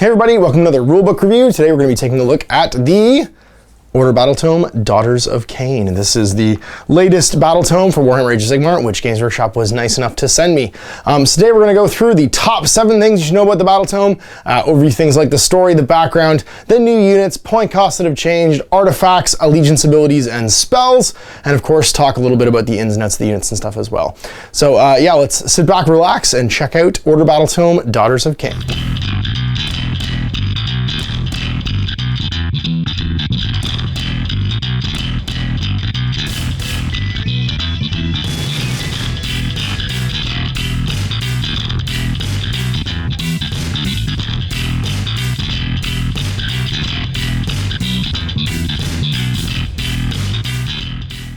Hey everybody, welcome to another rulebook review. Today we're going to be taking a look at the Order Battletome, Daughters of Khaine. This is the latest Battletome for Warhammer Age of Sigmar, which Games Workshop was nice enough to send me. So today we're going to go through the top 7 things you should know about the Battletome, overview things like the story, the background, the new units, point costs that have changed, artifacts, allegiance abilities, and spells, and of course talk a little bit about the ins and outs of the units and stuff as well. So yeah, let's sit back, relax, and check out Order Battletome, Daughters of Khaine.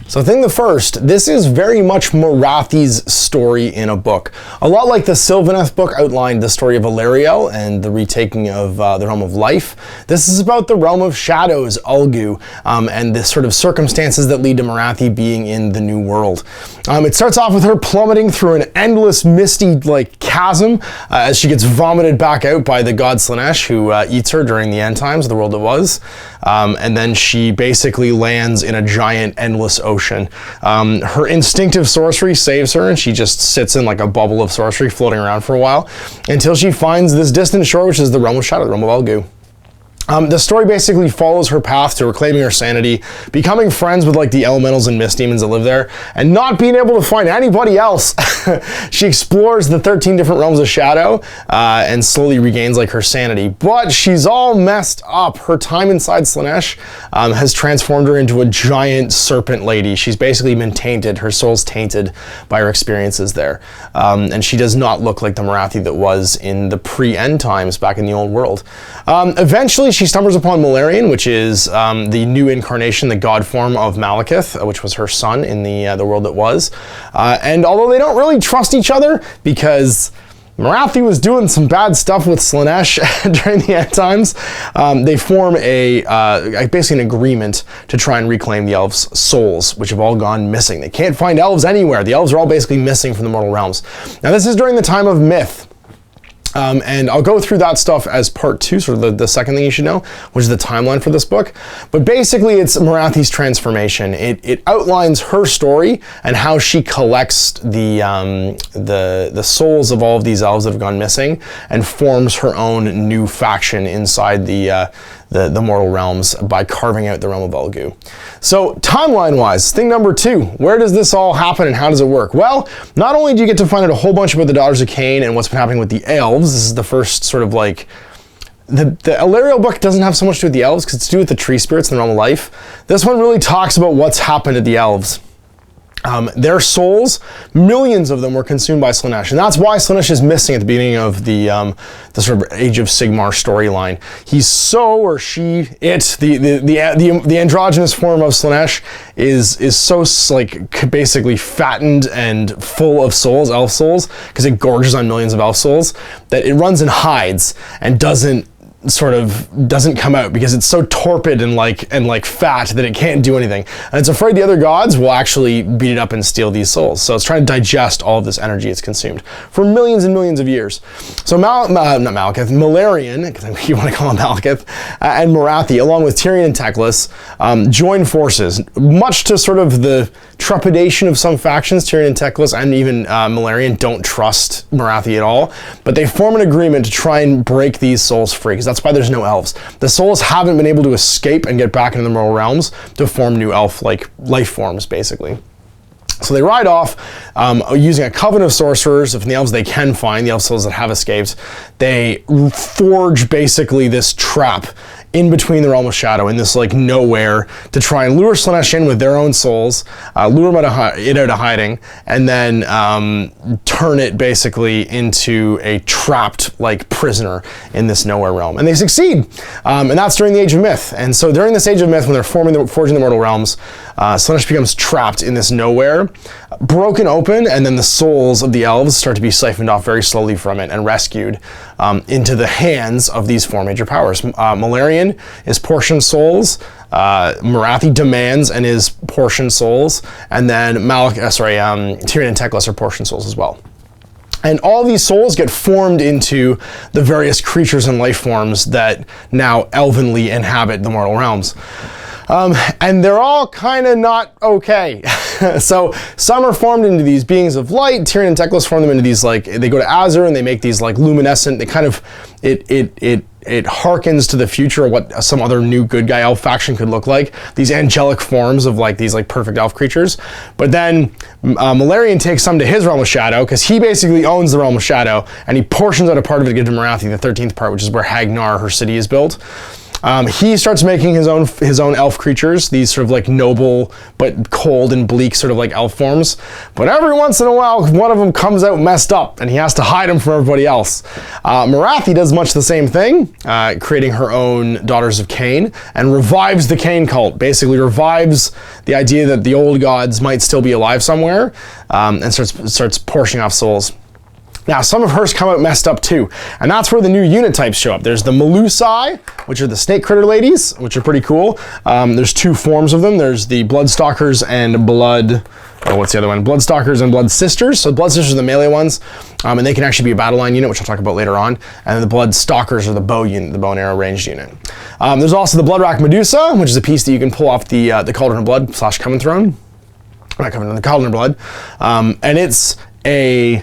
So the first, this is very much Morathi's story in a book. A lot like the Sylvaneth book outlined the story of Alariel and the retaking of the Realm of Life. This is about the Realm of Shadows, Ulgu, and the sort of circumstances that lead to Morathi being in the New World. It starts off with her plummeting through an endless misty chasm as she gets vomited back out by the god Slaanesh, who eats her during the end times of the world that was. And then she basically lands in a giant endless ocean. Her instinctive sorcery saves her, and she just sits in like a bubble of sorcery floating around for a while until she finds this distant shore, which is the Realm of Shadow, the Realm of Ulgu. The story basically follows her path to reclaiming her sanity, becoming friends with the elementals and mist demons that live there, and not being able to find anybody else. She explores the 13 different realms of shadow and slowly regains her sanity, but she's all messed up. Her time inside Slaanesh has transformed her into a giant serpent lady. She's basically been tainted. Her soul's tainted by her experiences there, and she does not look like the Morathi that was in the pre-end times back in the old world. Eventually, she stumbles upon Malarian, which is the new incarnation, the god form of Malekith, which was her son in the world that was. And although they don't really trust each other, because Morathi was doing some bad stuff with Slaanesh during the end times, they form basically an agreement to try and reclaim the elves' souls, which have all gone missing. They can't find elves anywhere. The elves are all basically missing from the mortal realms. Now, this is during the time of myth. And I'll go through that stuff as part 2, sort of the second thing you should know, which is the timeline for this book. But basically, it's Morathi's transformation. It outlines her story and how she collects the souls of all of these elves that have gone missing and forms her own new faction inside the mortal realms by carving out the Realm of Ulgu. So timeline-wise, thing number 2, where does this all happen and how does it work? Well, not only do you get to find out a whole bunch about the Daughters of Khaine and what's been happening with the elves. This is the first sort of the Alariel book doesn't have so much to do with the elves because it's to do with the tree spirits in the Realm of Life. This one really talks about what's happened to the elves. Their souls, millions of them were consumed by Slaanesh, and that's why Slaanesh is missing at the beginning of the sort of Age of Sigmar storyline. He's the androgynous form of Slaanesh is so basically fattened and full of souls, elf souls, because it gorges on millions of elf souls, that it runs and hides and doesn't come out because it's so torpid and fat that it can't do anything, and it's afraid the other gods will actually beat it up and steal these souls. So it's trying to digest all of this energy it's consumed for millions and millions of years. So Malarian, because you want to call him Malekith, and Morathi, along with Tyrion and Teclis, join forces, much to sort of the trepidation of some factions. Tyrion and Teclis and even Malarian don't trust Morathi at all, but they form an agreement to try and break these souls free, because that's why there's no elves. The souls haven't been able to escape and get back into the mortal realms to form new elf-like life forms, basically. So they ride off using a coven of sorcerers. From the elves they can find, the elf souls that have escaped, they forge basically this trap in between the Realm of Shadow, in this nowhere, to try and lure Slaanesh in with their own souls, lure him out of hiding, and then turn it basically into a trapped prisoner in this nowhere realm. And they succeed, and that's during the Age of Myth. And so during this Age of Myth, when they're forging the mortal realms, Slaanesh becomes trapped in this nowhere, broken open, and then the souls of the elves start to be siphoned off very slowly from it and rescued into the hands of these 4 major powers. Malarian is portion souls, Morathi demands and is portion souls, and then Tyrion and Teclis are portion souls as well. And all these souls get formed into the various creatures and life forms that now elvenly inhabit the mortal realms. And they're all kind of not okay. So some are formed into these beings of light. Tyrion and Teclis form them into these, like, they go to Azure and they make these like luminescent, they kind of, it harkens to the future of what some other new good guy elf faction could look like. These angelic forms of like these like perfect elf creatures. But then Malarian takes some to his realm of shadow, because he basically owns the realm of shadow, and he portions out a part of it to give to Morathi, the 13th part, which is where Hagnar, her city, is built. He starts making his own elf creatures, these sort of like noble but cold and bleak sort of like elf forms. But every once in a while, one of them comes out messed up, and he has to hide them from everybody else. Morathi does much the same thing, creating her own Daughters of Khaine, and revives the Khaine cult. Basically revives the idea that the old gods might still be alive somewhere, and starts portioning off souls. Now, some of hers come out messed up too, and that's where the new unit types show up. There's the Melusai, which are the snake critter ladies, which are pretty cool. There's two forms of them. There's the Bloodstalkers and what's the other one? Bloodstalkers and Blood Sisters. So Blood Sisters are the melee ones, and they can actually be a battle line unit, which I'll talk about later on. And then the Bloodstalkers are the bow unit, the bow and arrow ranged unit. There's also the Bloodrack Medusa, which is a piece that you can pull off the Cauldron of Blood / Coven Throne. Not Coven, the Cauldron of Blood. And it's a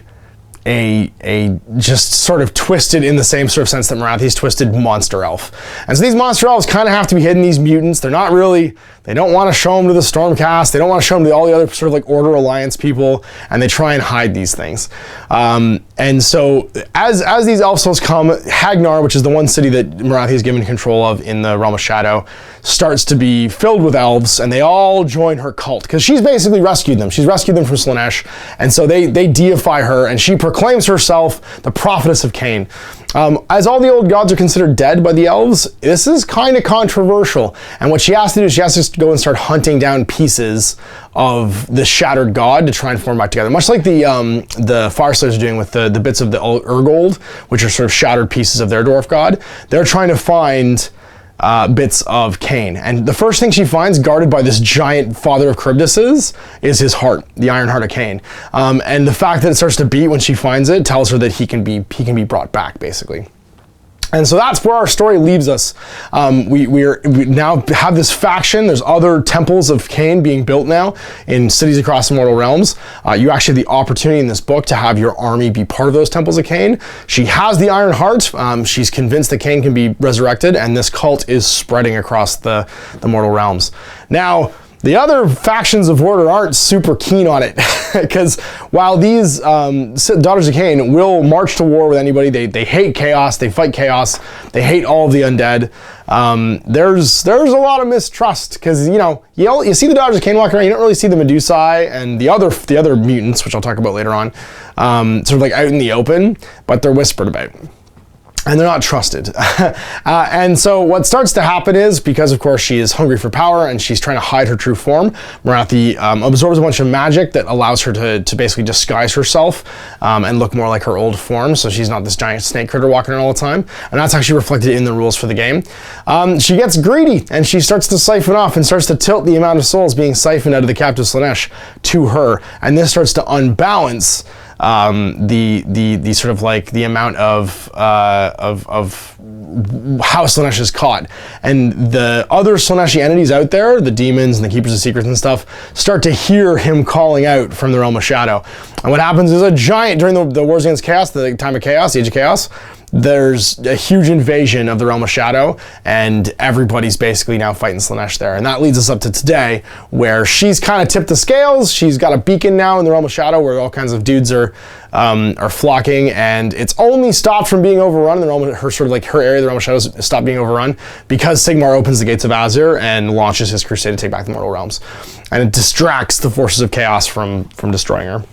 just sort of twisted, in the same sort of sense that Morathi's twisted, monster elf. And so these monster elves kind of have to be hidden, these mutants. They're not really, they don't want to show them to the Stormcast. They don't want to show them to all the other sort of like Order Alliance people, and they try and hide these things. And so as these elf souls come, Hagnar, which is the one city that Morathi is given control of in the Realm of Shadow, starts to be filled with elves, and they all join her cult, because she's basically rescued them. She's rescued them from Slaanesh, and so they deify her, and she proclaims herself the prophetess of Khaine. As all the old gods are considered dead by the elves, this is kind of controversial. And what she has to do is she has to go and start hunting down pieces of the shattered god to try and form back together. Much like the Fireslayers are doing with the bits of the Urgold, which are sort of shattered pieces of their dwarf god. They're trying to find bits of Khaine. And the first thing she finds, guarded by this giant father of Charybdis, is his heart, the Iron Heart of Khaine. And the fact that it starts to beat when she finds it tells her that he can be brought back, basically. And so that's where our story leaves us. We now have this faction. There's other temples of Khaine being built now in cities across the mortal realms. You actually have the opportunity in this book to have your army be part of those temples of Khaine. She has the Iron Heart. She's convinced that Khaine can be resurrected, and this cult is spreading across the mortal realms. Now, the other factions of Order aren't super keen on it, because while these Daughters of Khaine will march to war with anybody, they hate chaos, they fight chaos, they hate all of the undead. There's a lot of mistrust, because you see the Daughters of Khaine walking around, you don't really see the Medusae and the other mutants, which I'll talk about later on, sort of like out in the open, but they're whispered about. And they're not trusted. And so what starts to happen is, because of course she is hungry for power and she's trying to hide her true form, Morathi absorbs a bunch of magic that allows her to basically disguise herself and look more like her old form, so she's not this giant snake critter walking around all the time. And that's actually reflected in the rules for the game. She gets greedy, and she starts to siphon off and starts to tilt the amount of souls being siphoned out of the captive Slaanesh to her. And this starts to unbalance the sort of like the amount of how Slaanesh is caught. And the other Slaaneshi entities out there, the demons and the Keepers of Secrets and stuff, start to hear him calling out from the Realm of Shadow. And what happens is during the Wars Against Chaos, the time of chaos, the Age of Chaos, there's a huge invasion of the Realm of Shadow, and everybody's basically now fighting Slaanesh there. And that leads us up to today, where she's kind of tipped the scales. She's got a beacon now in the Realm of Shadow where all kinds of dudes are flocking, and it's only stopped from being overrun in the realm of her, sort of like her area, the Realm of Shadows, stopped being overrun because Sigmar opens the gates of Azure and launches his crusade to take back the mortal realms. And it distracts the forces of chaos from destroying her.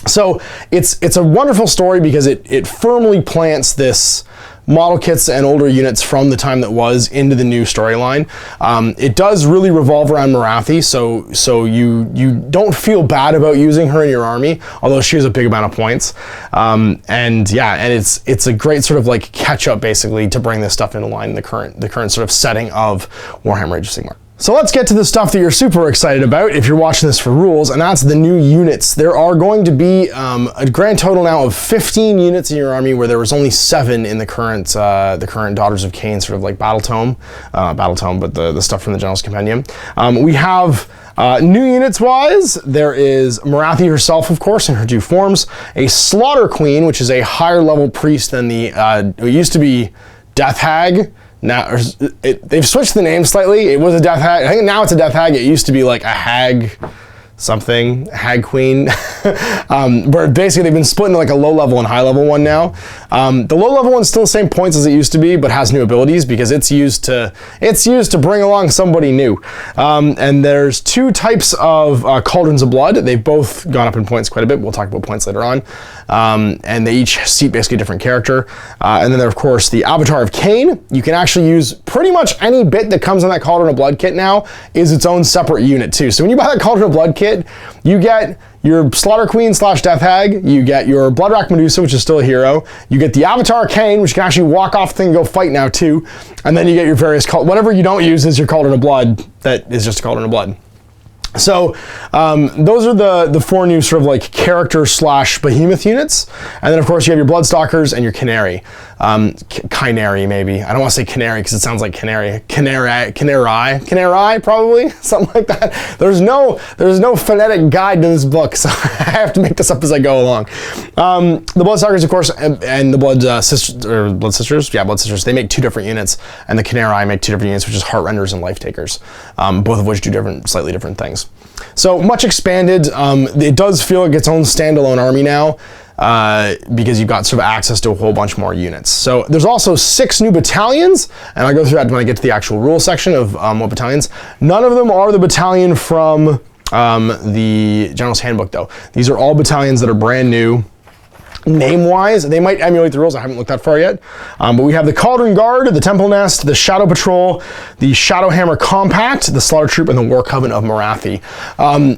So it's a wonderful story because it firmly plants this model kits and older units from the time that was into the new storyline. It does really revolve around Morathi, so you don't feel bad about using her in your army, although she has a big amount of points. And it's a great sort of like catch up basically to bring this stuff into line in the current sort of setting of Warhammer Age of Sigmar. So let's get to the stuff that you're super excited about if you're watching this for rules, and that's the new units. There are going to be a grand total now of 15 units in your army, where there was only 7 in the current Daughters of Khaine sort of like Battletome, but the stuff from the General's Compendium. We have new units wise, there is Morathi herself, of course, in her 2 forms, a Slaughter Queen, which is a higher level priest than the, it used to be Death Hag. Now, they've switched the name slightly. It was a Death Hag. I think now it's a Death Hag. It used to be like a Hag something, Hag Queen. But basically they've been split into like a low level and high level one now. The low level one's still the same points as it used to be, but has new abilities because it's used to bring along somebody new. And there's 2 types of Cauldrons of Blood. They've both gone up in points quite a bit. We'll talk about points later on. And they each seat basically a different character. And then there, of course, the Avatar of Khaine. You can actually use pretty much any bit that comes on that Cauldron of Blood kit now is its own separate unit too. So when you buy that Cauldron of Blood kit, you get your Slaughter Queen / Death Hag, you get your Bloodrack Medusa, which is still a hero, you get the Avatar of Khaine, which can actually walk off the thing and go fight now too, and then you get your various, whatever you don't use is your Cauldron of Blood, that is just a Cauldron of Blood. So those are the 4 new sort of like character / behemoth units. And then of course you have your Bloodstalkers and your Canary. Khaineri maybe. I don't want to say Canary because it sounds like Canary. Canary probably, something like that. There's no phonetic guide to this book, so I have to make this up as I go along. The Bloodstalkers, of course, and the Blood Sisters, they make 2 different units, and the Canary make 2 different units, which is Heartrenders and Life Takers, both of which do slightly different things. So much expanded. It does feel like its own standalone army now, because you've got sort of access to a whole bunch more units. So there's also 6 new battalions, and I'll go through that when I get to the actual rule section of what battalions. None of them are the battalion from the General's Handbook, though. These are all battalions that are brand new. Name-wise, they might emulate the rules. I haven't looked that far yet. But we have the Cauldron Guard, the Temple Nest, the Shadow Patrol, the Shadowhammer Compact, the Slaughter Troop, and the War Coven of Morathi.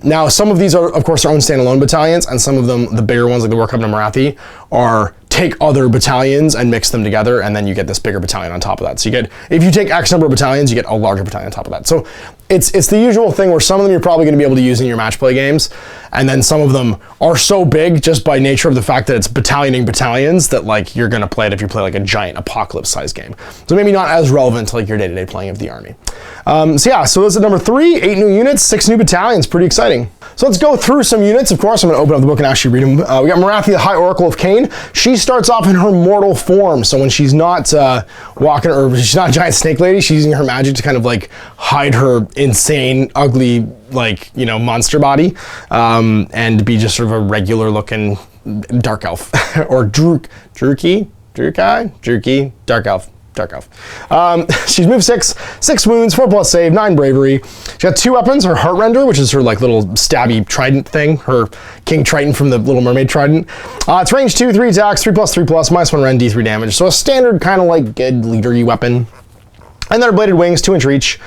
Now, some of these are, of course, their own standalone battalions, and some of them, the bigger ones like the War Coven of Morathi, are take other battalions and mix them together, and then you get this bigger battalion on top of that. So you get, if you take X number of battalions, you get a larger battalion on top of that. So it's the usual thing where some of them you're probably going to be able to use in your match play games, and then some of them are so big just by nature of the fact that it's battalioning battalions that like you're going to play it if you play like a giant apocalypse size game. So maybe not as relevant to like your day-to-day playing of the army. So yeah, so this is number 3, 8 new units, 6 new battalions, pretty exciting. So let's go through some units. Of course, I'm going to open up the book and actually read them. We got Morathi, the High Oracle of Khaine. She starts off in her mortal form. So when she's not walking, or she's not a giant snake lady, she's using her magic to kind of like hide her insane, ugly, like, you know, monster body, and be just sort of a regular looking dark elf or Druki, dark elf. She's moved 6 wounds, 4+ save, 9 bravery. She got 2 weapons, her Heartrender, which is her like little stabby trident thing, her King Triton from the Little Mermaid trident. It's range 2, 3 attacks, 3+3+, -1 rend, D3 damage. So a standard kind of like good leader-y weapon. And then her bladed wings, 2-inch reach,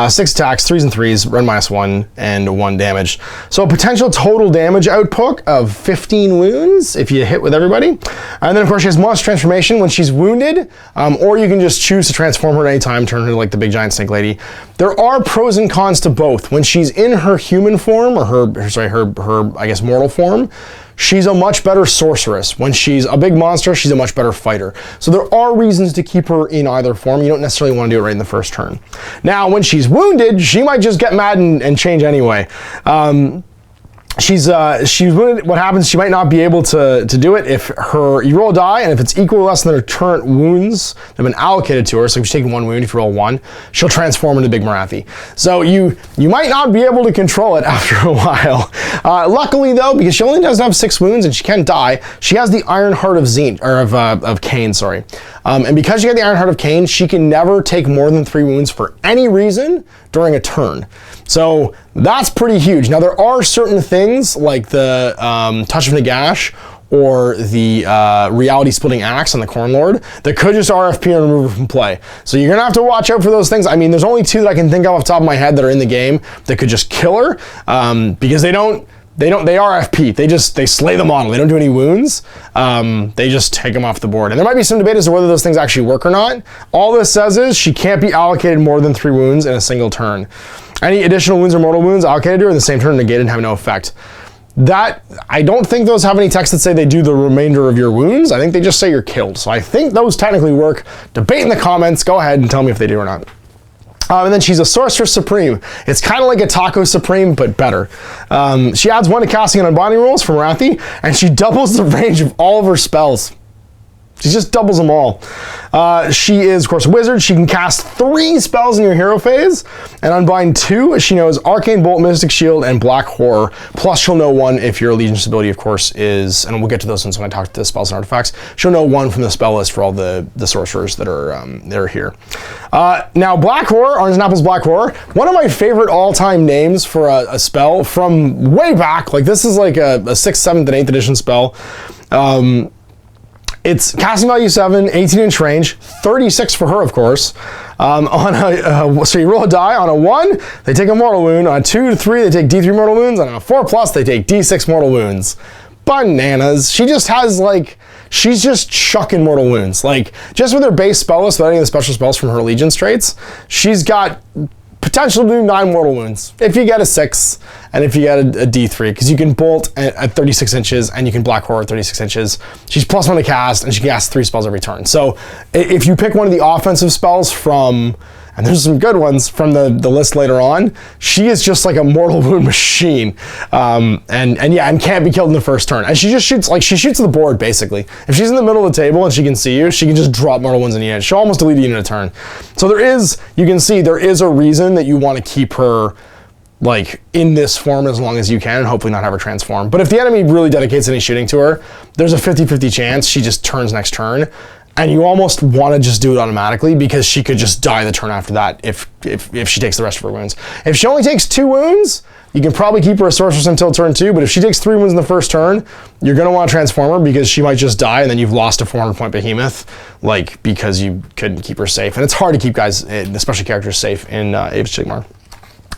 6 attacks, 3s and 3s, rend -1, and 1 damage. So a potential total damage output of 15 wounds if you hit with everybody. And then of course she has Monster Transformation when she's wounded, or you can just choose to transform her at any time, turn her into like the big giant snake lady. There are pros and cons to both. When she's in her human form, or her I guess mortal form, she's a much better sorceress. When she's a big monster, she's a much better fighter. So there are reasons to keep her in either form. You don't necessarily want to do it right in the first turn. Now, when she's wounded, she might just get mad and change anyway. She's wounded. What happens? She might not be able to do it if you roll a die, and if it's equal or less than her current wounds that have been allocated to her. So if she's taking 1 wound, if you roll 1, she'll transform into Big Morathi. So you might not be able to control it after a while. Luckily though, because she only doesn't have 6 wounds and she can't die, she has the Iron Heart of Khaine, sorry. And because she got the Iron Heart of Khaine, she can never take more than 3 wounds for any reason during a turn. So that's pretty huge. Now there are certain things like the Touch of Nagash or the Reality Splitting Axe on the Corn Lord that could just RFP and remove her from play. So you're gonna have to watch out for those things. I mean, there's only 2 that I can think of off the top of my head that are in the game that could just kill her, because they RFP. They slay the model. They don't do any wounds. They just take them off the board. And there might be some debate as to whether those things actually work or not. All this says is she can't be allocated more than 3 wounds in a single turn. Any additional wounds or mortal wounds allocated to her in the same turn negated and have no effect. That, I don't think those have any text that say they do the remainder of your wounds. I think they just say you're killed. So I think those technically work. Debate in the comments. Go ahead and tell me if they do or not. And then she's a Sorceress Supreme. It's kind of like a Taco Supreme, but better. She adds 1 to casting and unbinding rolls from Morathi, and she doubles the range of all of her spells. She just doubles them all. She is, of course, a wizard. She can cast 3 spells in your hero phase and unbind 2. She knows Arcane Bolt, Mystic Shield, and Black Horror. Plus, she'll know 1 if your allegiance ability, of course, is, and we'll get to those ones when I talk to the spells and artifacts. She'll know 1 from the spell list for all the sorcerers that are here. Now, Black Horror, Orange and Apple's Black Horror, one of my favorite all-time names for a spell from way back. Like, this is like a 6th, 7th, and 8th edition spell. It's casting value 7, 18-inch range, 36 for her, of course. So you roll a die. On a 1, they take a mortal wound. On a 2 to 3, they take D3 mortal wounds. And on a 4+, they take D6 mortal wounds. Bananas. She just has, like, she's just chucking mortal wounds. Like, just with her base spell list, without any of the special spells from her allegiance traits, she's got potential to do 9 mortal wounds if you get a 6 and if you get a D3, because you can bolt at 36 inches and you can Black Horror at 36 inches. She's +1 to cast and she can cast 3 spells every turn. So if you pick one of the offensive spells from, and there's some good ones from the list later on, she is just like a mortal wound machine. And can't be killed in the first turn. And she just shoots, like, she shoots the board, basically. If she's in the middle of the table and she can see you, she can just drop mortal wounds in the end. She'll almost delete a unit a turn. So there is, you can see, there is a reason that you want to keep her, like, in this form as long as you can and hopefully not have her transform. But if the enemy really dedicates any shooting to her, there's a 50-50 chance she just turns next turn. And you almost want to just do it automatically because she could just die the turn after that if she takes the rest of her wounds. If she only takes 2 wounds, you can probably keep her a sorceress until turn 2, but if she takes 3 wounds in the first turn, you're going to want to transform her because she might just die and then you've lost a 400-point behemoth, like, because you couldn't keep her safe. And it's hard to keep guys, especially characters, safe in Age of Sigmar.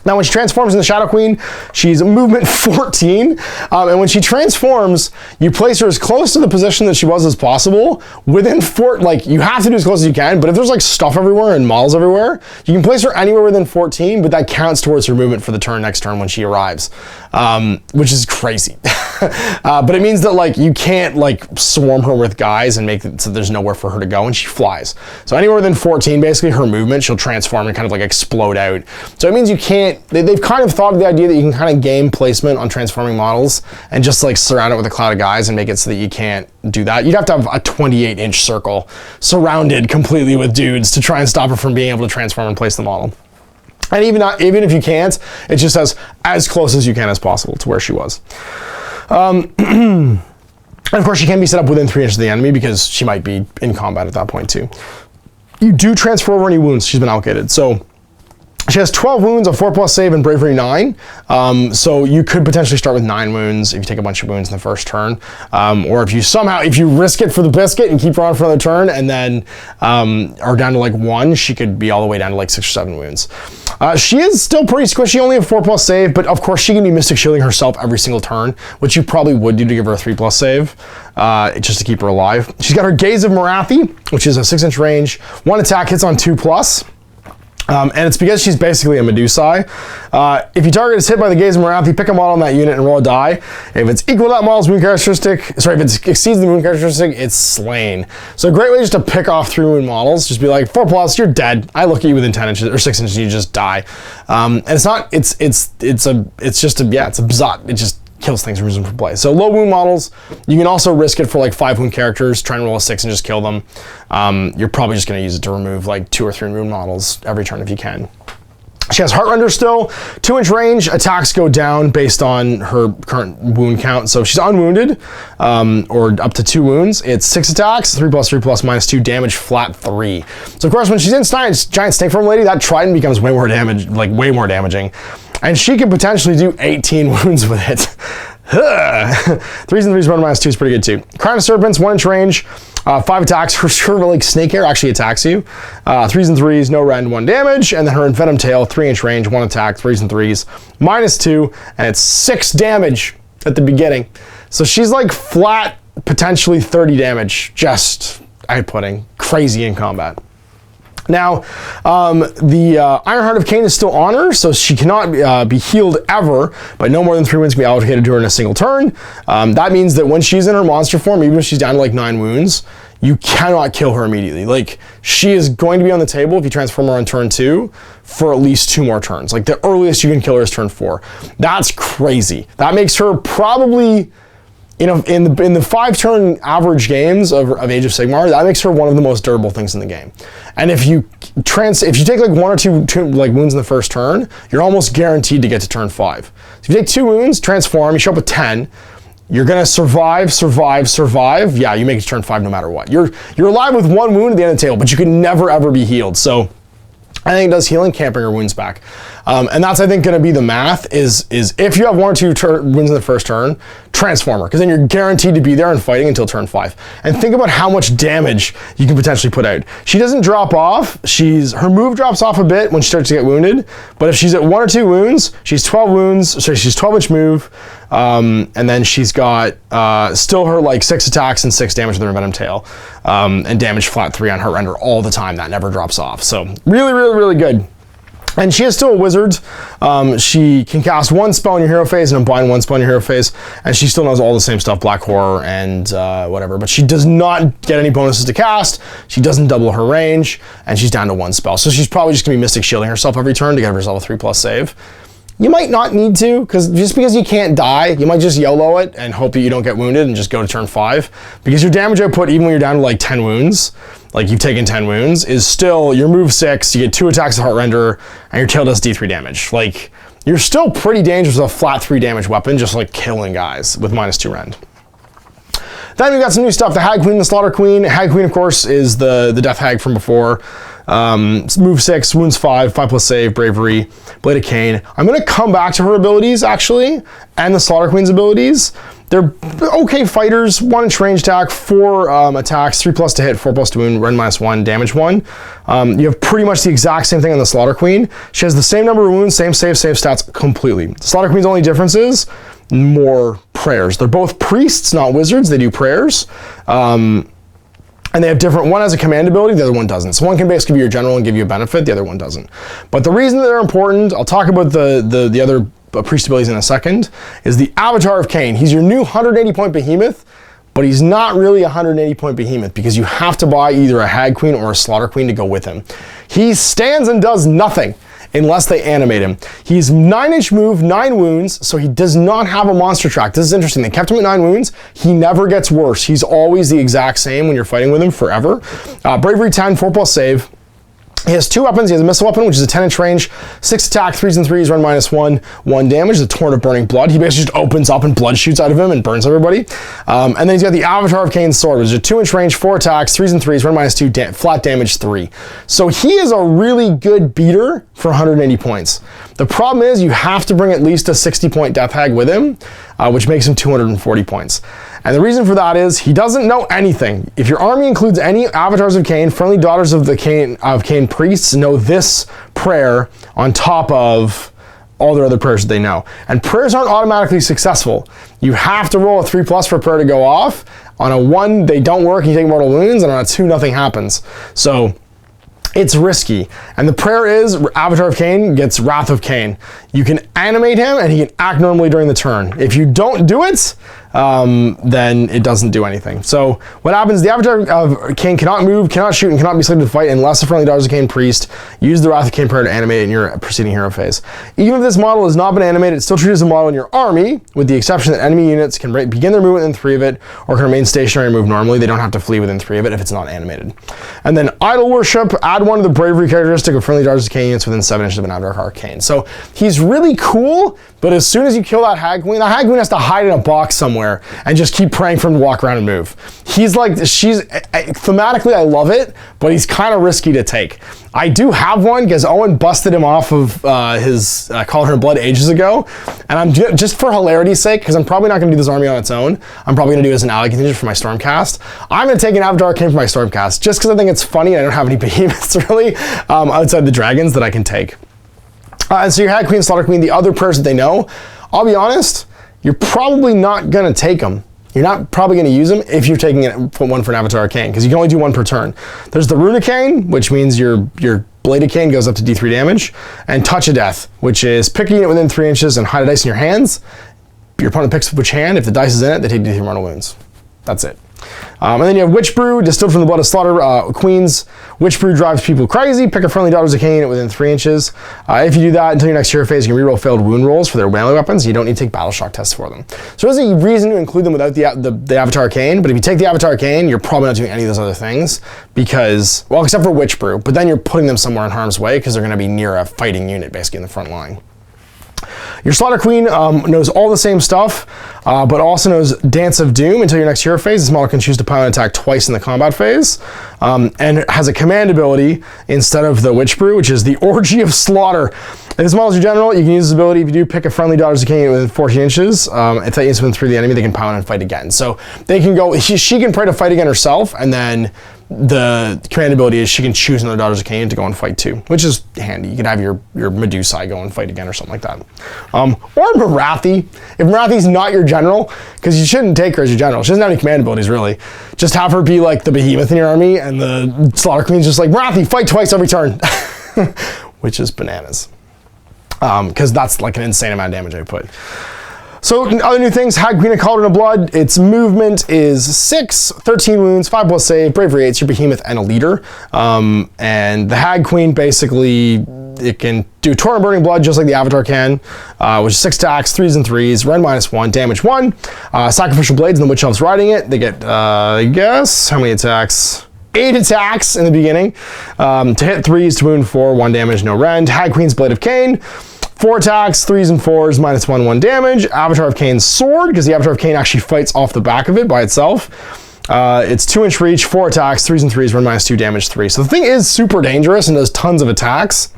Now, when she transforms into Shadow Queen, she's movement 14, and when she transforms, you place her as close to the position that she was as possible, within 4, like, you have to do as close as you can, but if there's, like, stuff everywhere and models everywhere, you can place her anywhere within 14, but that counts towards her movement for the next turn when she arrives, which is crazy. But it means that, like, you can't, like, swarm her with guys and make it so there's nowhere for her to go, and she flies. So anywhere within 14, basically, her movement, she'll transform and kind of, like, explode out. So it means you can't, they've kind of thought of the idea that you can kind of game placement on transforming models and just, like, surround it with a cloud of guys and make it so that you can't do that. You'd have to have a 28-inch circle surrounded completely with dudes to try and stop her from being able to transform and place the model. And even if you can't, it just says as close as you can as possible to where she was. And of course, she can be set up within 3 inches of the enemy because she might be in combat at that point too. You do transfer over any wounds she's been allocated. So she has 12 wounds, a 4+ save, and bravery 9. So you could potentially start with 9 wounds if you take a bunch of wounds in the first turn. Or if you risk it for the biscuit and keep her on for another turn and then are down to like 1, she could be all the way down to like 6 or 7 wounds. She is still pretty squishy, only a 4+ save, but of course she can be Mystic Shielding herself every single turn, which you probably would do to give her a 3+ save, just to keep her alive. She's got her Gaze of Morathi, which is a 6-inch range. 1 attack hits on 2+. And it's because she's basically a Medusae. If your target is hit by the Gaze of Morathi, pick a model on that unit and roll a die. If it's equal to that model's wound characteristic, if it exceeds the wound characteristic, it's slain. So a great way just to pick off 3 wound models, just be like 4+, you're dead. I look at you within 10 inches or 6 inches, you just die. And it's not, it's a bzot. It just kills things from reason for play. So low wound models, you can also risk it for like 5 wound characters, try and roll a 6 and just kill them. You're probably just gonna use it to remove like 2 or 3 wound models every turn if you can. She has Heartrender still, 2-inch range, attacks go down based on her current wound count. So if she's unwounded, or up to 2 wounds, it's 6 attacks, 3+, 3+, -2, damage flat 3. So of course, when she's in Giant Snake Form Lady, that Trident becomes way more damaging. And she could potentially do 18 wounds with it. 3s and 3s, -2 is pretty good too. Crown of Serpents, 1-inch range, 5 attacks. Her like snake hair actually attacks you. 3s and 3s, no rend, 1 damage. And then her Venom Tail, 3-inch range, 1 attack, 3s and 3s, -2, and it's 6 damage at the beginning. So she's like flat, potentially 30 damage, just outputting. Crazy in combat. Now, the Ironheart of Khaine is still on her, so she cannot be healed ever, but no more than 3 wounds can be allocated to her in a single turn. That means that when she's in her monster form, even if she's down to like 9 wounds, you cannot kill her immediately. Like, she is going to be on the table if you transform her on turn 2 for at least 2 more turns. Like, the earliest you can kill her is turn 4. That's crazy. That makes her probably, you know, in the 5-turn average games of Age of Sigmar, that makes her one of the most durable things in the game. And if you take like 1 or 2 like wounds in the first turn, you're almost guaranteed to get to turn 5. So if you take 2 wounds, transform, you show up with 10, you're gonna survive. Yeah, you make it to turn 5 no matter what. You're alive with 1 wound at the end of the table, but you can never ever be healed. So I think it does healing, can't bring her wounds back. And that's, I think, going to be the math, is if you have 1 or 2 wounds in the first turn, transform her, because then you're guaranteed to be there and fighting until turn 5. And think about how much damage you can potentially put out. She doesn't drop off. Her move drops off a bit when she starts to get wounded, but if she's at 1 or 2 wounds, she's 12 wounds, so she's 12-inch move, and then she's got still her like 6 attacks and 6 damage with her Venom Tail, and damage flat 3 on her render all the time. That never drops off. So really good. And she is still a wizard. She can cast 1 spell in your hero phase and unbind 1 spell in your hero phase, and she still knows all the same stuff, Black Horror and whatever, but she does not get any bonuses to cast, she doesn't double her range, and she's down to 1 spell. So she's probably just gonna be Mystic Shielding herself every turn to give herself a 3+ save. You might not need to, because just because you can't die, you might just YOLO it and hope that you don't get wounded and just go to turn 5. Because your damage output, even when you're down to like 10 wounds, like you've taken 10 wounds, is still your move 6, you get 2 attacks of Heart Render, and your tail does D3 damage. Like, you're still pretty dangerous with a flat 3 damage weapon, just like killing guys with -2 rend. Then we got some new stuff, the Hag Queen and the Slaughter Queen. Hag Queen, of course, is the Death Hag from before. Move 6, wounds 5, 5+ save, bravery, Blade of Khaine. I'm gonna come back to her abilities, actually, and the Slaughter Queen's abilities. They're okay fighters, 1-inch range attack, 4 attacks, 3+ to hit, 4+ to wound, rend -1, damage 1. You have pretty much the exact same thing on the Slaughter Queen. She has the same number of wounds, same save stats completely. The Slaughter Queen's only difference is more prayers. They're both priests, not wizards. They do prayers. And they have different, one has a command ability, the other one doesn't. So one can basically be your general and give you a benefit, the other one doesn't. But the reason that they're important, I'll talk about the other priest abilities in a second, is the Avatar of Khaine. He's your new 180-point behemoth, but he's not really a 180-point behemoth because you have to buy either a Hag Queen or a Slaughter Queen to go with him. He stands and does nothing unless they animate him. He's 9-inch move, 9 wounds, so he does not have a monster track. This is interesting. They kept him at 9 wounds. He never gets worse. He's always the exact same when you're fighting with him forever. Bravery 10, 4+ save. He has 2 weapons. He has a missile weapon, which is a 10-inch range, 6 attack, 3s and 3s, run -1, 1 damage, the Torrent of Burning Blood. He basically just opens up and blood shoots out of him and burns everybody. And then he's got the Avatar of Khaine's sword, which is a 2-inch range, 4 attacks, 3s and 3s, run -2, flat damage 3. So he is a really good beater for 180 points. The problem is you have to bring at least a 60-point Death Hag with him, which makes him 240 points. And the reason for that is he doesn't know anything. If your army includes any Avatars of Khaine, friendly daughters of the Khaine priests know this prayer on top of all their other prayers that they know. And prayers aren't automatically successful. You have to roll a 3+ for a prayer to go off. On a 1, they don't work and you take mortal wounds, and on a 2, nothing happens. So it's risky. And the prayer is Avatar of Khaine gets Wrath of Khaine. You can animate him and he can act normally during the turn. If you don't do it, then it doesn't do anything. So what happens, the Avatar of Khaine cannot move, cannot shoot, and cannot be selected to fight unless a friendly Daughters of Khaine priest use the Wrath of Khaine prayer to animate it in your preceding hero phase. Even if this model has not been animated, it's still treated as a model in your army, with the exception that enemy units can begin their movement within 3 of it, or can remain stationary and move normally. They don't have to flee within 3 of it if it's not animated. And then Idol Worship, add 1 of the bravery characteristic of friendly Daughters of Khaine units within 7 inches of an Avatar of Khaine. So he's really cool, but as soon as you kill that Hag Queen has to hide in a box somewhere and just keep praying for him to walk around and move. He's like, thematically I love it, but he's kind of risky to take. I do have one because Owen busted him off of his Cauldron of Blood ages ago, and I'm just for hilarity's sake, because I'm probably not going to do this army on its own, I'm probably going to do it as an ally contingent for my Stormcast. I'm going to take an Avatar Khaine for my Stormcast, just because I think it's funny and I don't have any behemoths really outside the dragons that I can take. And so your Hag Queen, Slaughter Queen, the other prayers that they know, I'll be honest, you're probably not going to take them. You're not probably going to use them if you're taking one for an Avatar Khaine, because you can only do one per turn. There's the Rune of Khaine, which means your Blade of Khaine goes up to D3 damage, and Touch of Death, which is pick a unit within 3 inches and hide a dice in your hands. Your opponent picks which hand. If the dice is in it, they take D3 mortal wounds. That's it. And then you have Witch Brew, distilled from the blood of slaughter queens. Witch Brew drives people crazy. Pick a friendly Daughters of Khaine within 3 inches. If you do that until your next hero phase, you can reroll failed wound rolls for their melee weapons. You don't need to take battle shock tests for them. So there's a reason to include them without the Avatar Khaine, but if you take the Avatar Khaine, you're probably not doing any of those other things because, well, except for Witch Brew, but then you're putting them somewhere in harm's way because they're going to be near a fighting unit, basically in the front line. Your Slaughter Queen knows all the same stuff, but also knows Dance of Doom until your next hero phase. This model can choose to pile an attack twice in the combat phase, and it has a command ability instead of the Witch Brew, which is the Orgy of Slaughter. If this model is your general, you can use this ability if you do pick a friendly Daughters of Khaine within 14 inches. If that unit's within 3 of the enemy, they can pound and fight again. So they can go, she can pray to fight again herself, and then the command ability is she can choose another Daughters of Khaine to go and fight too, which is handy. You can have your Medusa go and fight again or something like that. Or Marathi. If Marathi's not your general, because you shouldn't take her as your general. She doesn't have any command abilities really. Just have her be like the behemoth in your army, and the Slaughter Queen's just like, Marathi, fight twice every turn. Which is bananas. Because that's like an insane amount of damage I put. So other new things, Hag Queen of Cauldron of Blood. Its movement is 6, 13 wounds, 5+ save, bravery 8, your behemoth, and a leader. And the Hag Queen basically, it can do Torrent of Burning Blood just like the Avatar can, which is 6 attacks, 3s and 3s, rend -1, damage 1. Sacrificial Blades and the Witch Elves riding it. They get, I guess, how many attacks? 8 attacks in the beginning. To hit 3s, to wound 4, 1 damage, no rend. Hag Queen's Blade of Khaine. 4 attacks, 3s and 4s, -1, 1 damage. Avatar of Khaine's Sword, because the Avatar of Khaine actually fights off the back of it by itself. It's 2-inch reach, 4 attacks, 3s and 3s, rend -2, damage 3. So the thing is super dangerous and does tons of attacks,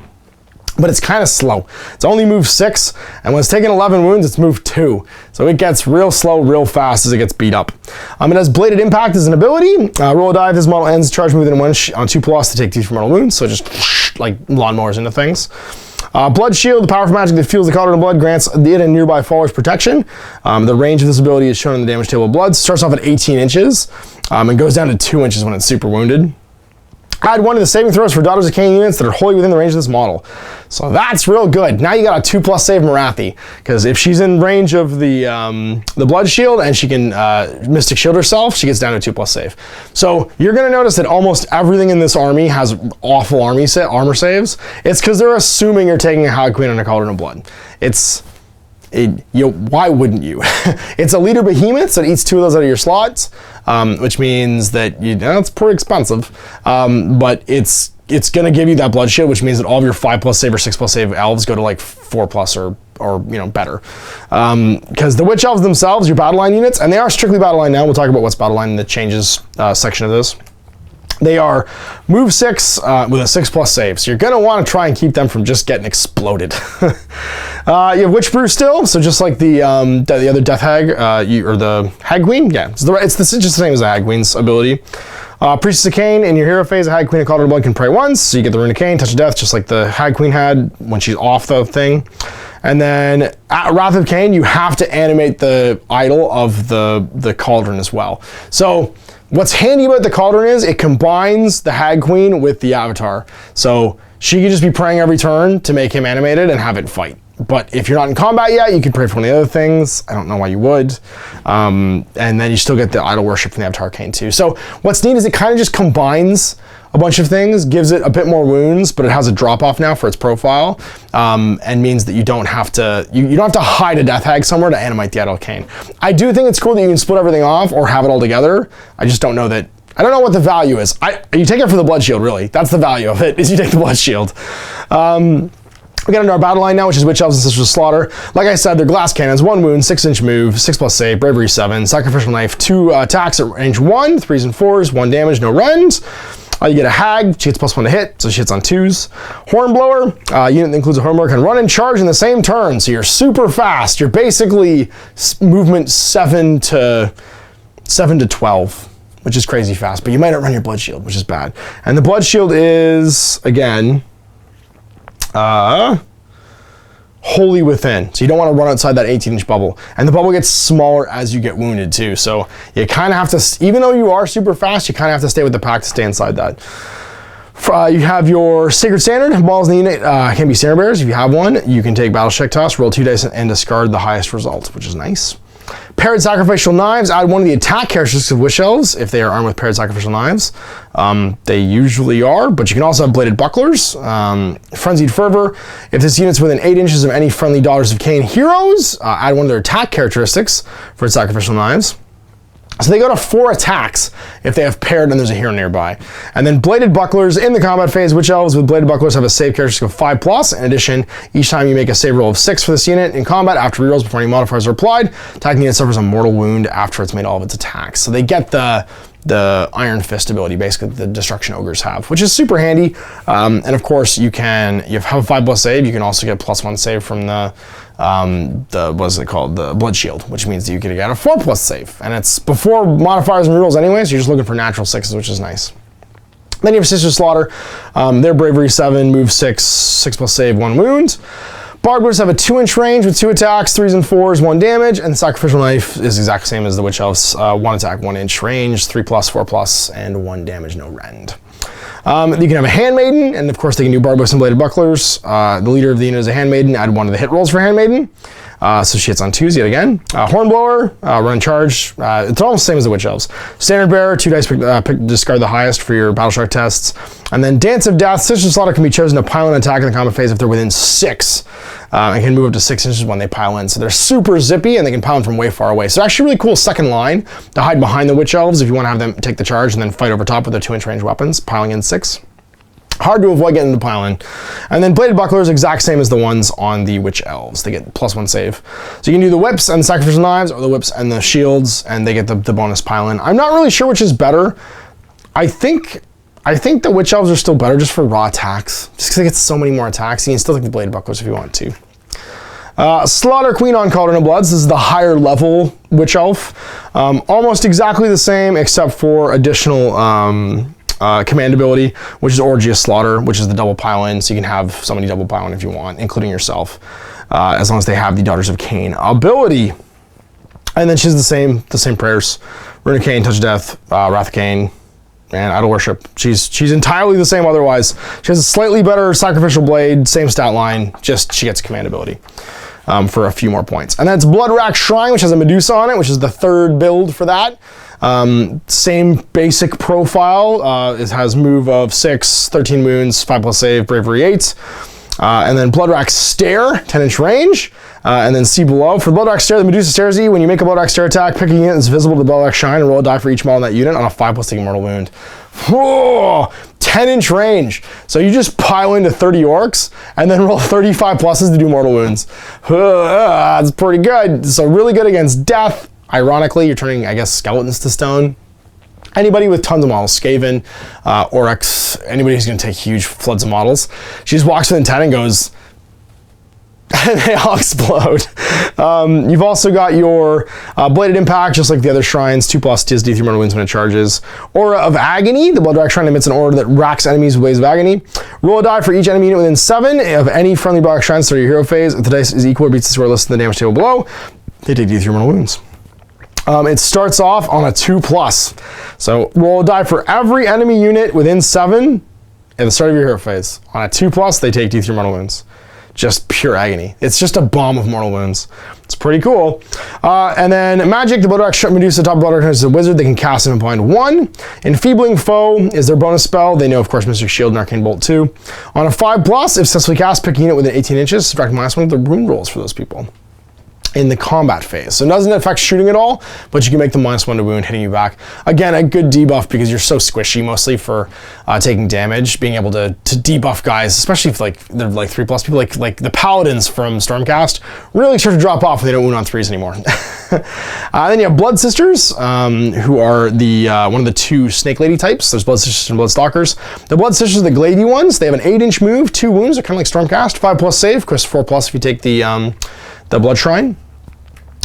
but it's kind of slow. It's only moved 6, and when it's taking 11 wounds, it's moved 2. So it gets real slow, real fast as it gets beat up. It has Bladed Impact as an ability. Roll a die if this model ends charge move within 1 on 2+ to take 2 for mortal wounds, so just like lawnmowers into things. Blood Shield, the powerful magic that fuels the Cauldron of Blood, grants it and nearby followers protection. The range of this ability is shown in the damage table of Blood. Starts off at 18 inches and goes down to 2 inches when it's super wounded. Add 1 to the saving throws for Daughters of Khaine units that are wholly within the range of this model. So that's real good. Now you got a 2+ save Marathi, because if she's in range of the Blood Shield and she can Mystic Shield herself, she gets down to 2+ save. So you're going to notice that almost everything in this army has awful armor saves. It's because they're assuming you're taking a Hag Queen and a Cauldron of Blood. Why wouldn't you? It's a leader behemoth, so it eats 2 of those out of your slots, which means that it's pretty expensive, but it's going to give you that Blood Shield, which means that all of your 5+ save or 6+ save elves go to like 4+ or better. Because the Witch Elves themselves, your battle line units, and they are strictly battle line now. We'll talk about what's battle line in the changes section of this. They are move 6 with a 6+ save, so you're going to want to try and keep them from just getting exploded. You have Witch Brew still, so just like the other Death Hag, or the Hag Queen, yeah, it's just the same as the Hag Queen's ability. Priestess of Khaine, in your hero phase, a Hag Queen of Cauldron of Blood can pray once, so you get the Rune of Khaine, Touch of Death, just like the Hag Queen had when she's off the thing. And then at Wrath of Khaine, you have to animate the idol of the Cauldron as well. So what's handy about the Cauldron is it combines the Hag Queen with the Avatar. So she can just be praying every turn to make him animated and have it fight. But if you're not in combat yet, you can pray for one of the other things. I don't know why you would. And then you still get the idol worship from the Avatar Khaine too. So what's neat is it kind of just combines a bunch of things, gives it a bit more wounds, but it has a drop off now for its profile, and means that you don't have to you don't have to hide a Death Hag somewhere to animate the idol Khaine. I do think it's cool that you can split everything off or have it all together. I just don't know that. I don't know what the value is. You take it for the Blood Shield, really. That's the value of it, is you take the Blood Shield. We get into our battle line now, which is Witch Elves and Sisters of Slaughter. Like I said, they're glass cannons, 1 wound, 6-inch move, 6+ save, bravery 7, sacrificial knife, 2 attacks at range 1, 3s and 4s, 1 damage, no rends. You get a Hag, she gets +1 to hit, so she hits on 2s. Hornblower, unit that includes a Hornblower can run and charge in the same turn, so you're super fast. You're basically movement 7 to 12, which is crazy fast, but you might not run your Blood Shield, which is bad. And the Blood Shield is, again, wholly within. So you don't want to run outside that 18-inch bubble. And the bubble gets smaller as you get wounded too. So you kind of have to, even though you are super fast, you kind of have to stay with the pack to stay inside that. You have your Sacred Standard. Models in the unit can be standard bearers. If you have one, you can take battle check toss, roll 2 dice, and discard the highest result, which is nice. Paired Sacrificial Knives. Add one of the attack characteristics of Witch Elves if they are armed with Paired Sacrificial Knives. They usually are, but you can also have Bladed Bucklers. Frenzied Fervor. If this unit's within 8 inches of any friendly Daughters of Khaine heroes, add one of their attack characteristics for Sacrificial Knives. So they go to 4 attacks if they have paired and there's a hero nearby. And then Bladed Bucklers in the combat phase. Witch Elves with Bladed Bucklers have a save characteristic of 5+. In addition, each time you make a save roll of 6 for this unit in combat after rerolls before any modifiers are applied, attacking unit suffers a mortal wound after it's made all of its attacks. So they get the Iron Fist ability, basically the Destruction Ogres have, which is super handy. And of course, you have a 5+ save. You can also get +1 save from the what is it called? The Blood Shield, which means that you can get a 4+ save. And it's before modifiers and rerolls anyway, so you're just looking for natural 6s, which is nice. Then you have Sister Slaughter. Their Bravery 7, move 6, 6+ save, 1 wound. Barbed Witches have a 2-inch range with 2 attacks, 3s and 4s, 1 damage, and the Sacrificial Knife is the exact same as the Witch Elves. 1 attack, 1-inch range, 3+, 4+, and 1 damage, no rend. You can have a Handmaiden, and of course they can do Barbed Witches and Bladed Bucklers. The leader of the unit is a Handmaiden. Add 1 of the hit rolls for Handmaiden. So she hits on 2s yet again. Hornblower, run charge. It's almost the same as the Witch Elves. Standard Bearer, 2 dice, discard the highest for your battle shark tests. And then Dance of Death. Sister Slaughter can be chosen to pile an attack in the combat phase if they're within 6. And can move up to 6 inches when they pile in. So they're super zippy and they can pile in from way far away. So actually really cool second line to hide behind the Witch Elves if you want to have them take the charge and then fight over top with their 2-inch range weapons, piling in 6. Hard to avoid getting the pile in. And then Bladed Bucklers, exact same as the ones on the Witch Elves. They get +1 save. So you can do the whips and the Sacrificial Knives, or the whips and the shields, and they get the bonus pile in. I'm not really sure which is better. I think the Witch Elves are still better just for raw attacks. Just because they get so many more attacks. You can still take the Bladed Bucklers if you want to. Slaughter Queen on Cauldron of Bloods. This is the higher level Witch Elf. Almost exactly the same except for additional command ability, which is Orgious Slaughter, which is the double pile in, so you can have somebody double pile in if you want, including yourself, as long as they have the Daughters of Khaine ability. And then she's the same prayers: Rune of Khaine, Touch of Death, Wrath of Khaine, and Idol Worship. She's entirely the same otherwise. She has a slightly better Sacrificial Blade, same stat line, just she gets command ability for a few more points. And that's Blood Rack Shrine, which has a Medusa on it, which is the 3rd build for that. Same basic profile. It has move of 6, 13 wounds, 5+ save, bravery 8. And then Blood Rack Stare, 10-inch range. And then see below. For Blood Rack Stare, the Medusa stares at you. When you make a Blood Rack Stare attack, pick a unit that's visible to the Blood Rack Shine and roll a die for each model in that unit on a 5+ taking mortal wound. Oh, 10-inch range. So you just pile into 30 orcs and then roll 35 pluses to do mortal wounds. That's pretty good. So really good against death. Ironically, you're turning, I guess, skeletons to stone. Anybody with tons of models, Skaven, Oryx, anybody who's going to take huge floods of models, she just walks within 10 and goes, and they all explode. You've also got your Bladed Impact, just like the other shrines, 2+ deals D3 mortal wounds when it charges. Aura of Agony, the Blood Rack Shrine emits an aura that racks enemies with waves of agony. Roll a die for each enemy unit within 7 of any friendly Blood Rack Shrines start your hero phase. If the dice is equal or beats the score listed in the damage table below, they take D3 mortal wounds. It starts off on a 2+. So roll a die for every enemy unit within 7 at the start of your hero phase. On a 2+, they take D3 mortal wounds. Just pure agony. It's just a bomb of mortal wounds. It's pretty cool. And then Magic, the Blood Rack Medusa, top Blood Rack is a wizard. They can cast and blind 1. Enfeebling Foe is their bonus spell. They know, of course, Mystic Shield and Arcane Bolt 2. On a 5+, if successfully cast, pick a unit within 18 inches, subtract -1 of the wound rolls for those people in the combat phase. So it doesn't affect shooting at all, but you can make the -1 to wound hitting you back. Again, a good debuff because you're so squishy mostly for taking damage, being able to debuff guys, especially if they're 3+ people, like the paladins from Stormcast, really start to drop off when they don't wound on 3s anymore. Then you have Blood Sisters, who are the one of the 2 Snake Lady types. There's Blood Sisters and Blood Stalkers. The Blood Sisters are the Glady ones. They have an 8-inch move, 2 wounds. They're kind of like Stormcast, 5+ save, of course 4+ if you take the Blood Shrine.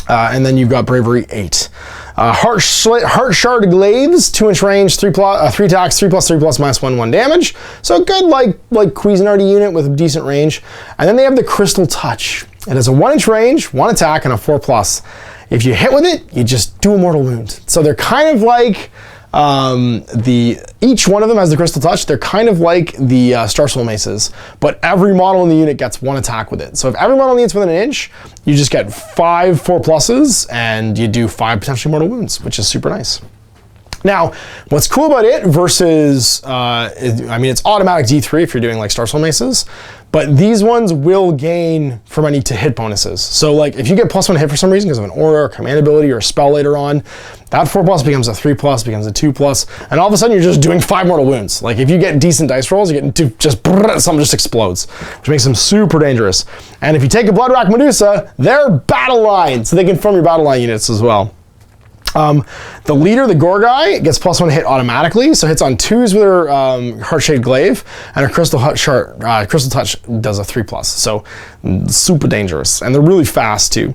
And then you've got Bravery 8. Heart Shard Glaives, 2-inch range, 3 attacks, 3+3+, -1 damage. So good, like Cuisinarty unit with a decent range. And then they have the Crystal Touch. It has a 1-inch range, 1 attack, and a 4+. If you hit with it, you just do a mortal wound. So they're kind of like each one of them has the Crystal Touch. They're kind of like the Star Soul Maces, but every model in the unit gets 1 attack with it. So if every model needs within an inch, you just get 5 4+, and you do 5 potentially mortal wounds, which is super nice. Now, what's cool about it versus, I mean, it's automatic D3 if you're doing like Star Soul Maces, but these ones will gain from any to hit bonuses. So like if you get +1 hit for some reason because of an aura or command ability or a spell later on, that 4+ becomes a 3+, becomes a 2+, and all of a sudden you're just doing 5 mortal wounds. Like if you get decent dice rolls, you get something just explodes, which makes them super dangerous. And if you take a Bloodrack Medusa, they're battle line, so they can form your battle line units as well. The leader, the Gore guy, gets +1 hit automatically, so hits on 2s with her Heartshade Glaive, and her Crystal Touch does a 3+, so super dangerous, and they're really fast too.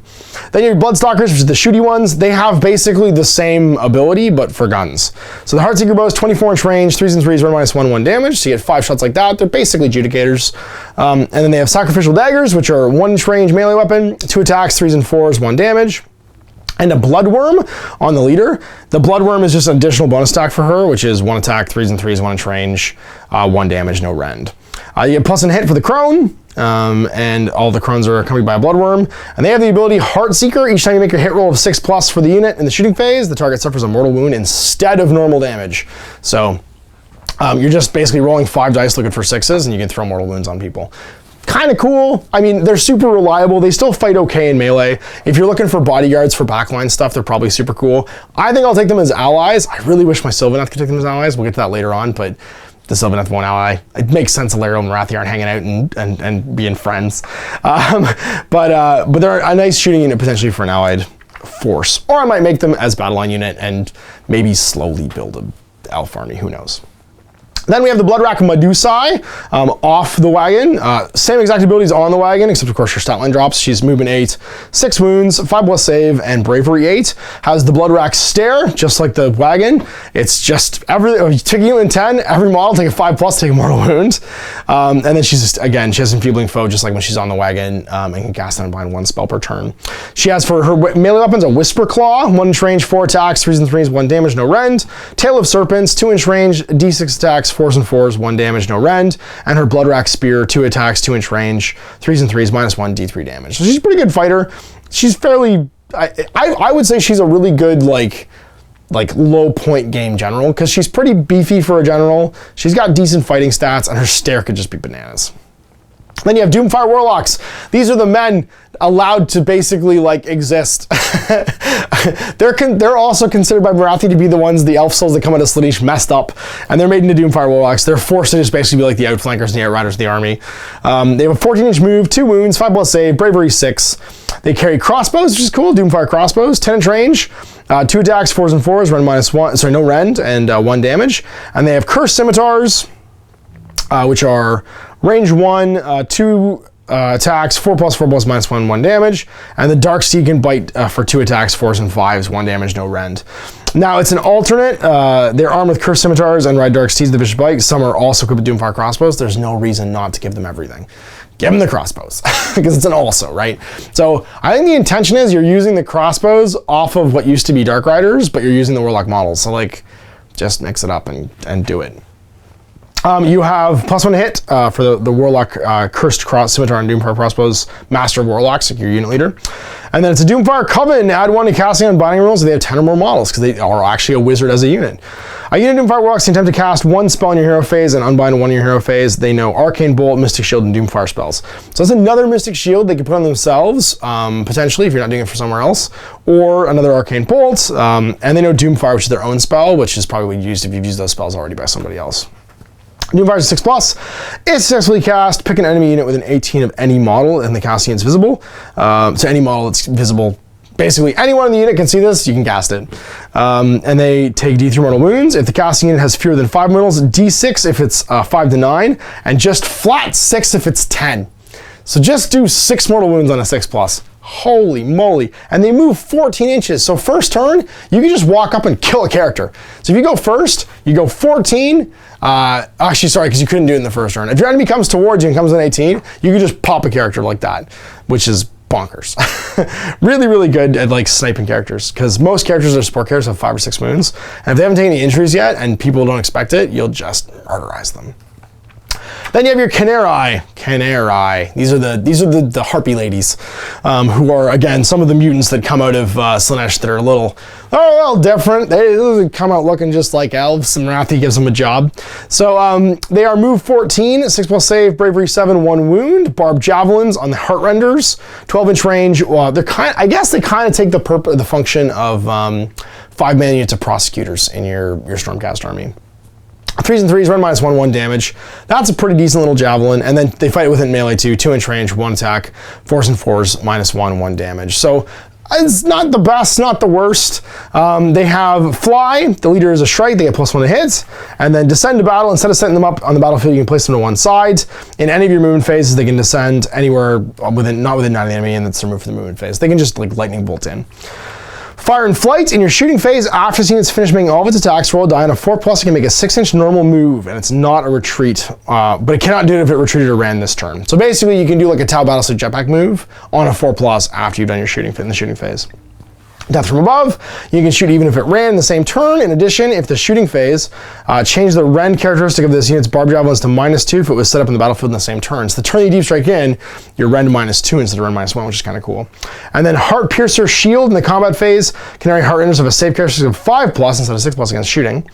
Then your Bloodstalkers, which are the shooty ones, they have basically the same ability, but for guns. So the Heartseeker Bow is 24-inch range, 3s and 3s, run -1 damage, so you get 5 shots like that. They're basically Judicators. And then they have Sacrificial Daggers, which are 1-inch range melee weapon, 2 attacks, 3s and 4s, 1 damage. And a Bloodworm on the leader. The Bloodworm is just an additional bonus stack for her, which is 1 attack, 3s and 3s, 1-inch range, 1 damage, no rend. You get +1 hit for the Crone, and all the Crones are accompanied by a Bloodworm. And they have the ability Heartseeker. Each time you make a hit roll of 6+ for the unit in the shooting phase, the target suffers a mortal wound instead of normal damage. So you're just basically rolling 5 dice looking for 6s, and you can throw mortal wounds on people. Kind of cool. I mean, they're super reliable. They still fight okay in melee. If you're looking for bodyguards for backline stuff, they're probably super cool. I think I'll take them as allies. I really wish my Sylvaneth could take them as allies. We'll get to that later on, but the Sylvaneth won't ally. It makes sense Alarielle and Marathi aren't hanging out and being friends. But they're a nice shooting unit potentially for an allied force. Or I might make them as battle line unit and maybe slowly build a elf army. Who knows? Then we have the Bloodrack Medusae off the wagon. Same exact abilities on the wagon, except of course her stat line drops. She's movement 8, 6 wounds, 5+ save, and bravery 8. Has the Bloodrack Stare, just like the wagon. It's just taking you in 10, every model take a 5+, take a mortal wound. And then she's just, again, she has Enfeebling Foe, just like when she's on the wagon, and can cast and unbind 1 spell per turn. She has for her melee weapons a Whisper Claw, 1-inch range, 4 attacks, 3s and 3s, 1 damage, no rend. Tail of Serpents, 2-inch range, d6 attacks, 4s and 4s, 1 damage, no rend. And her Bloodrack Spear, 2 attacks, 2-inch range, 3s and 3s, -1 d3 damage. So she's a pretty good fighter. She's fairly, I would say she's a really good like low point game general, because she's pretty beefy for a general. She's got decent fighting stats, and her stare could just be bananas. Then you have Doomfire Warlocks. These are the men allowed to basically like exist. They're also considered by Marathi to be the ones, the elf souls that come out of Slaanesh messed up, and they're made into Doomfire Warlocks. They're forced to just basically be like the outflankers and the outriders of the army. They have a 14-inch move, 2 wounds, 5+ save, bravery 6. They carry crossbows, which is cool. Doomfire crossbows, 10-inch range, 2 attacks, 4s and 4s, rend -1, sorry, no rend, and 1 damage. And they have cursed scimitars, which are range 1, 2 attacks, 4+, 4+, -1, 1 damage. And the Dark Steed can bite for 2 attacks, 4s and 5s, 1 damage, no rend. Now it's an alternate. They're armed with cursed scimitars and ride Dark Steeds, the vicious bite. Some are also equipped with Doomfire crossbows. There's no reason not to give them everything. Give them the crossbows, because it's an also, right? So I think the intention is you're using the crossbows off of what used to be Dark Riders, but you're using the Warlock models. So like, just mix it up and do it. You have +1 hit for the Warlock Cursed Scimitar and Doomfire Crossbows Master of Warlocks, like your unit leader. And then it's a Doomfire Coven. Add 1 to casting and binding rules, and they have 10 or more models, because they are actually a wizard as a unit. A unit of Doomfire Warlocks can attempt to cast 1 spell in your hero phase and unbind 1 in your hero phase. They know Arcane Bolt, Mystic Shield, and Doomfire spells. So that's another Mystic Shield they can put on themselves, potentially, if you're not doing it for somewhere else, or another Arcane Bolt. And they know Doomfire, which is their own spell, which is probably used if you've used those spells already by somebody else. Doomfire is 6+. It's successfully cast. Pick an enemy unit with an 18 of any model, and the casting is visible. So any model that's visible, basically anyone in the unit can see this, you can cast it. And they take D3 mortal wounds. If the casting unit has fewer than 5 mortals, D6 if it's 5 to 9, and just flat 6 if it's 10. So just do 6 mortal wounds on a 6+. Holy moly. And they move 14 inches. So first turn, you can just walk up and kill a character. So if you go first, you go 14. Actually, sorry, because you couldn't do it in the first turn. If your enemy comes towards you and comes in 18, you can just pop a character like that, which is bonkers. Really, really good at like sniping characters, because most characters are support characters have 5 or 6 wounds. And if they haven't taken any injuries yet and people don't expect it, you'll just murderize them. Then you have your Khaine. These are the harpy ladies, who are, again, some of the mutants that come out of Slaanesh that are a little different. They come out looking just like elves, and Morathi gives them a job. So they are move 14, 6+ save, bravery 7, 1 wound, barbed javelins on the Heartrenders, 12-inch range. Well, I guess they kind of take the function of 5-man units of prosecutors in your Stormcast army. 3s and 3s, run -1/1 damage. That's a pretty decent little javelin. And then they fight it within melee too. 2-inch range, 1 attack. 4s and 4s, -1/1 damage. So it's not the best, not the worst. They have fly. The leader is a shrike. They get +1 to hit. And then descend to battle. Instead of setting them up on the battlefield, you can place them to one side. In any of your movement phases, they can descend anywhere not within 9 of the enemy, and that's removed from the movement phase. They can just like lightning bolt in. Fire and flight. In your shooting phase, after this unit's finished making all of its attacks, roll a die on a 4+, it can make a 6-inch normal move, and it's not a retreat, but it cannot do it if it retreated or ran this turn. So basically, you can do like a Tau Battlesuit jetpack move on a 4+ after you've done your shooting in the shooting phase. Death from above, you can shoot even if it ran in the same turn. In addition, if the shooting phase changed the rend characteristic of this unit's barbed javelins to -2 if it was set up in the battlefield in the same turn. So the turn you deep strike in, you're rend -2 instead of rend -1, which is kind of cool. And then Heart Piercer Shield in the combat phase. Canary Heartrenders have a save characteristic of 5+ instead of 6+ against shooting.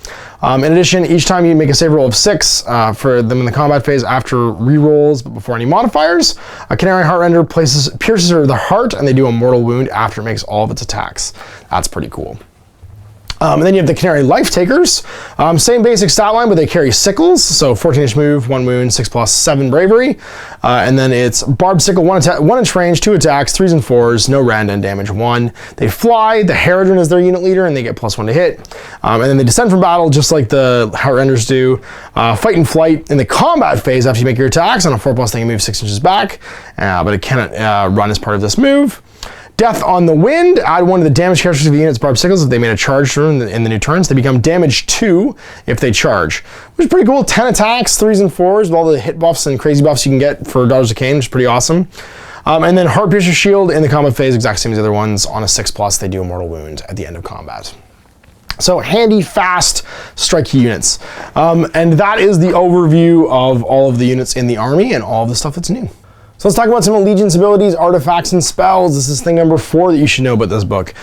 In addition, each time you make a save roll of 6 for them in the combat phase after rerolls but before any modifiers, a Canary Heartrender pierces her the heart, and they do a mortal wound after it makes all of its attacks. That's pretty cool. And then you have the Canary Life Takers. Same basic stat line, but they carry sickles. So 14-inch move, 1 wound, 6+, 7 bravery. And then it's barbed sickle, 1-inch range, 2 attacks, 3s and 4s, no rend, and damage 1. They fly. The Herodrin is their unit leader, and they get +1 to hit. And then they descend from battle just like the Heartrenders do. Fight and flight in the combat phase after you make your attacks. On a 4+, they can move 6 inches back, but it cannot run as part of this move. Death on the Wind, add 1 to the damage characteristics of the unit's barbed sickles if they made a charge turn in the new turns. They become damage 2 if they charge, which is pretty cool. 10 attacks, 3s and 4s, with all the hit buffs and crazy buffs you can get for Daughters of Khaine, which is pretty awesome. And then Heart Piercer Shield in the combat phase, exact same as the other ones. On a 6+, they do a mortal wound at the end of combat. So handy, fast, strikey units. And that is the overview of all of the units in the army and all of the stuff that's new. So let's talk about some allegiance abilities, artifacts, and spells. This is thing number 4 that you should know about this book.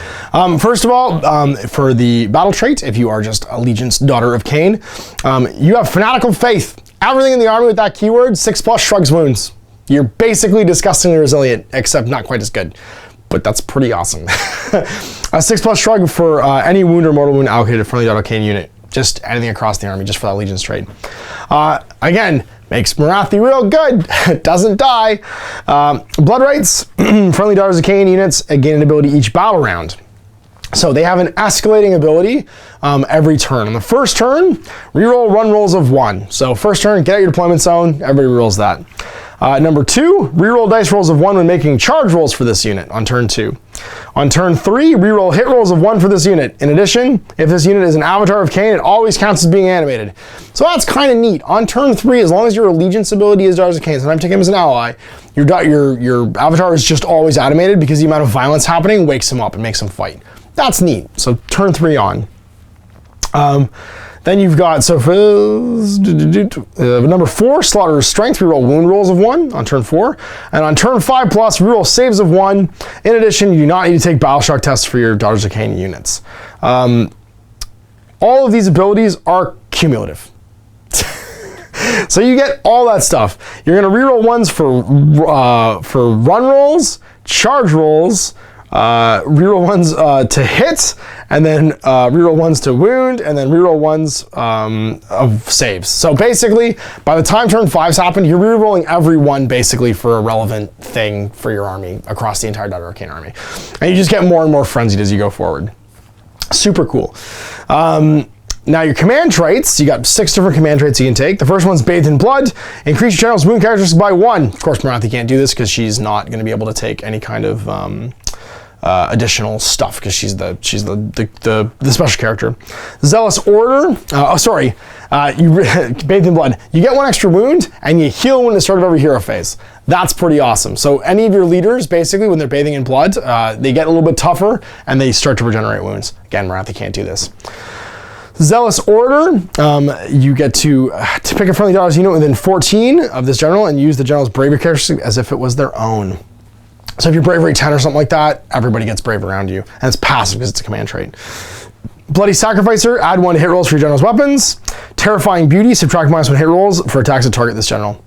First of all, for the battle trait, if you are just Allegiance Daughter of Khaine, you have Fanatical Faith. Everything in the army with that keyword, 6+ shrugs wounds. You're basically disgustingly resilient, except not quite as good. But that's pretty awesome. A 6+ shrug for any wound or mortal wound allocated to friendly Daughter of Khaine unit. Just anything across the army, just for that Allegiance trait. Again, makes Morathi real good. Doesn't die. Blood Rights, friendly Daughters of Khaine units gain an ability each battle round. So they have an escalating ability every turn. On the first turn, reroll run rolls of 1. So first turn, get out your deployment zone. Everybody rolls that. Number 2, reroll dice rolls of 1 when making charge rolls for this unit on turn 2. On turn 3, reroll hit rolls of 1 for this unit. In addition, if this unit is an avatar of Khaine, it always counts as being animated. So that's kind of neat. On turn 3, as long as your allegiance ability is Daughters of Khaine, sometimes take him as an ally, your avatar is just always animated because the amount of violence happening wakes him up and makes him fight. That's neat. So turn 3 on. Then you've got, so for number 4, Slaughterer's Strength, reroll wound rolls of 1 on turn 4. And on turn 5+, reroll saves of 1. In addition, you do not need to take Battle Shock tests for your Daughters of Khaine units. All of these abilities are cumulative. So you get all that stuff. You're going to reroll ones for run rolls, charge rolls, reroll ones to hit, and then reroll ones to wound, and then reroll ones of saves. So basically, by the time turn 5's happened, you're rerolling every one basically for a relevant thing for your army across the entire Daughter of Khaine army. And you just get more and more frenzied as you go forward. Super cool. Now your command traits, you got 6 different command traits you can take. The first one's Bathed in Blood. Increase your general's wound characteristics by 1. Of course, Morathi can't do this because she's not going to be able to take any kind of additional stuff because she's the special character. Zealous Order. Bathed in Blood. You get 1 extra wound and you heal when at the start of every hero phase. That's pretty awesome. So any of your leaders, basically, when they're bathing in blood, they get a little bit tougher and they start to regenerate wounds. Again, Morathi can't do this. Zealous Order, you get to pick a friendly Daughters unit within 14 of this general and use the general's bravery characteristic as if it was their own. So if you're bravery 10 or something like that, everybody gets brave around you. And it's passive because it's a command trait. Bloody Sacrificer, add 1 to hit rolls for your general's weapons. Terrifying Beauty, subtract -1 hit rolls for attacks that target this general.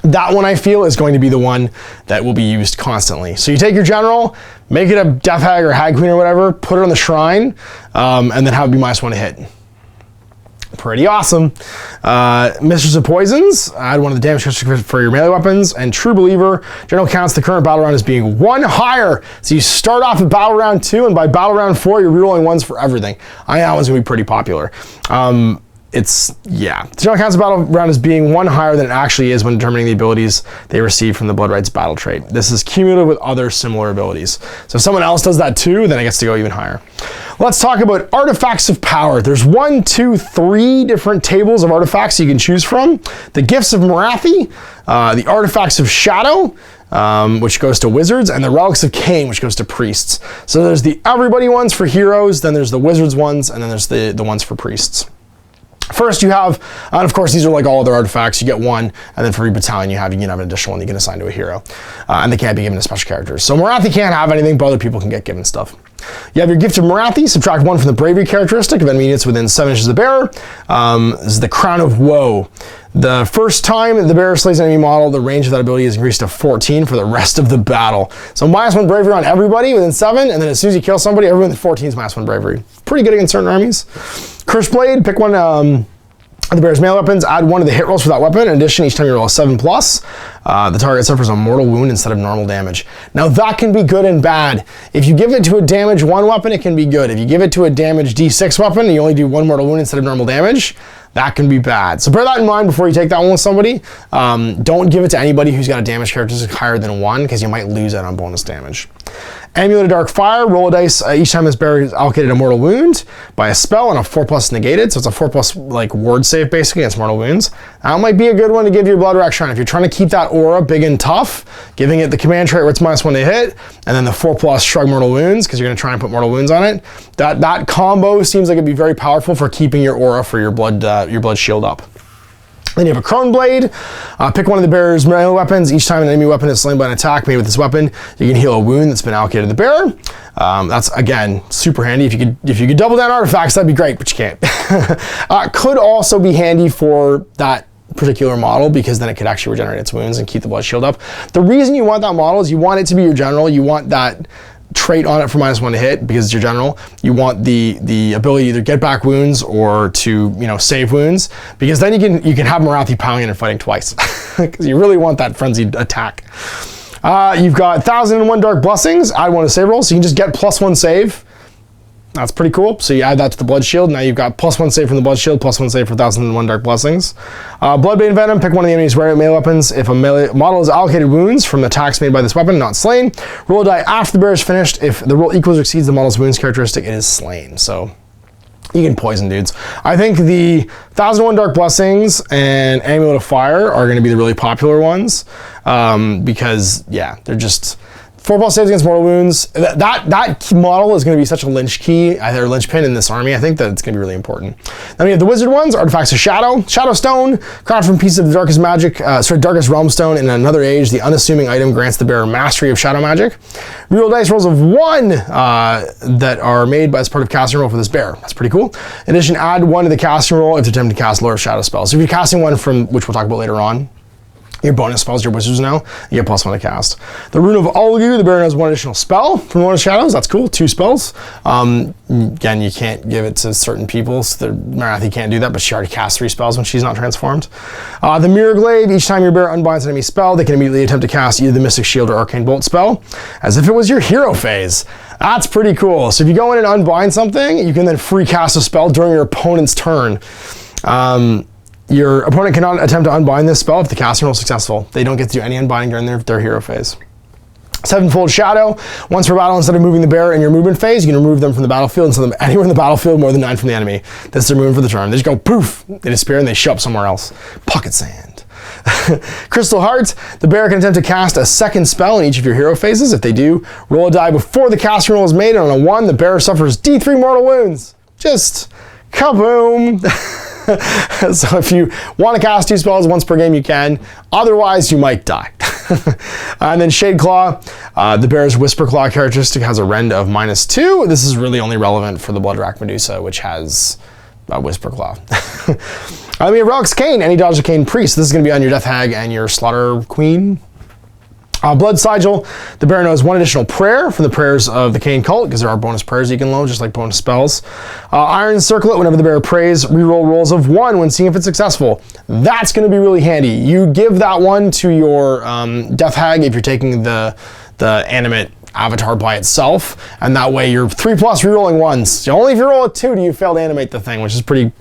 That one I feel is going to be the one that will be used constantly. So you take your general, make it a Death Hag or Hag Queen or whatever, put it on the shrine, and then have it be -1 to hit. Pretty awesome. Mistress of Poisons, add 1 of the damage for your melee weapons. And True Believer, general counts the current battle round as being 1 higher. So you start off at battle round 2, and by battle round 4, you're rerolling 1s for everything. I think that one's gonna be pretty popular. The general counts the battle round as being 1 higher than it actually is when determining the abilities they receive from the Blood Rights battle trait. This is cumulative with other similar abilities. So if someone else does that too, then it gets to go even higher. Let's talk about artifacts of power. There's 1, 2, 3 different tables of artifacts you can choose from. The Gifts of Morathi, the Artifacts of Shadow, which goes to wizards, and the Relics of Khaine, which goes to priests. So there's the everybody ones for heroes, then there's the wizards ones, and then there's the ones for priests. First you have, and of course these are like all other artifacts, you get 1, and then for every battalion you can have an additional one you can assign to a hero. And they can't be given to special characters. So Morathi can't have anything, but other people can get given stuff. You have your Gift of Morathi, subtract 1 from the bravery characteristic of enemy units within 7 inches of the bearer. This is the Crown of Woe. The first time the bearer slays an enemy model, the range of that ability is increased to 14 for the rest of the battle. So -1 bravery on everybody within 7, and then as soon as you kill somebody, everyone within 14 is -1 bravery. Pretty good against certain armies. Curse Blade, pick 1 of the bearer's melee weapons, add 1 to the hit rolls for that weapon. In addition, each time you roll a 7+, the target suffers a mortal wound instead of normal damage. Now that can be good and bad. If you give it to a damage 1 weapon, it can be good. If you give it to a damage D6 weapon and you only do 1 mortal wound instead of normal damage, that can be bad. So bear that in mind before you take that one with somebody. Don't give it to anybody who's got a damage characteristic higher than 1 because you might lose that on bonus damage. Amulet of Dark Fire, roll a dice each time this bearer is allocated a mortal wound by a spell and a 4+ negated. So it's a 4+ like ward save basically against mortal wounds. That might be a good one to give your Blood Rack Shrine. If you're trying to keep that aura big and tough, giving it the command trait where it's -1 to hit, and then the 4+ shrug mortal wounds because you're going to try and put mortal wounds on it. That combo seems like it'd be very powerful for keeping your aura for your blood shield up. Then you have a Crone Blade. Pick 1 of the bearer's melee weapons. Each time an enemy weapon is slain by an attack made with this weapon, you can heal a wound that's been allocated to the bearer. That's, again, super handy. If you could double down artifacts, that'd be great, but you can't. Could also be handy for that particular model because then it could actually regenerate its wounds and keep the blood shield up. The reason you want that model is you want it to be your general. You want that trait on it for -1 to hit because it's your general. You want the ability to either get back wounds or to save wounds because then you can have Morathi piling in and fighting twice because you really want that frenzied attack. You've got 1001 Dark Blessings. Add 1 to save rolls, so you can just get +1 save. That's pretty cool. So you add that to the Blood Shield. Now you've got +1 save from the Blood Shield, +1 save for 1001 Dark Blessings. Bloodbane Venom, pick 1 of the enemy's rare melee weapons. If a melee model is allocated wounds from attacks made by this weapon, not slain, roll a die after the bear is finished. If the roll equals or exceeds the model's wounds characteristic, it is slain. So you can poison dudes. I think the 1001 Dark Blessings and Amulet of Fire are going to be the really popular ones because, yeah, they're just 4+ saves against mortal wounds. That model is going to be such a linchpin in this army. I think that it's going to be really important. Then we have the wizard ones, Artifacts of Shadow, Shadow Stone, crafted from pieces of the darkest magic, darkest realm stone in another age. The unassuming item grants the bearer mastery of shadow magic. Reroll dice rolls of 1 that are made as part of casting roll for this bear. That's pretty cool. In addition, add 1 to the casting roll if you're attempting to cast Lord of Shadow spells. So if you're casting one from, which we'll talk about later on, Your bonus spells, your wizards now, you get +1 to cast. The Rune of Olgu, the Baron has 1 additional spell from Lord of Shadows. That's cool, 2 spells. Again, you can't give it to certain people, so Marathi can't do that, but she already cast 3 spells when she's not transformed. The Mirror Glaive, each time your bear unbinds an enemy spell, they can immediately attempt to cast either the Mystic Shield or Arcane Bolt spell, as if it was your hero phase. That's pretty cool. So if you go in and unbind something, you can then free cast a spell during your opponent's turn. Your opponent cannot attempt to unbind this spell if the casting roll is successful. They don't get to do any unbinding during their hero phase. Sevenfold Shadow. Once per battle, instead of moving the bear in your movement phase, you can remove them from the battlefield and send them anywhere in the battlefield more than 9 from the enemy. This is their movement for the turn. They just go poof, they disappear and they show up somewhere else. Pocket Sand. Crystal Heart. The bear can attempt to cast a 2nd spell in each of your hero phases. If they do, roll a die before the casting roll is made, and on a 1, the bear suffers D3 mortal wounds. Just kaboom. So if you want to cast 2 spells once per game, you can. Otherwise, you might die. And then Shade Claw. The bear's Whisper Claw characteristic has a rend of -2. This is really only relevant for the Bloodrack Medusa, which has a Whisper Claw. We have Relics Khaine. Any dodge of Khaine Priest. This is going to be on your Death Hag and your Slaughter Queen. Blood Sigil. The bear knows 1 additional prayer from the prayers of the Khaine cult, because there are bonus prayers you can load, just like bonus spells. Iron Circlet. Whenever the bear prays, reroll rolls of 1 when seeing if it's successful. That's going to be really handy. You give that one to your Death Hag if you're taking the animate avatar by itself, and that way you're 3+ rerolling 1s. Only if you roll a 2 do you fail to animate the thing, which is pretty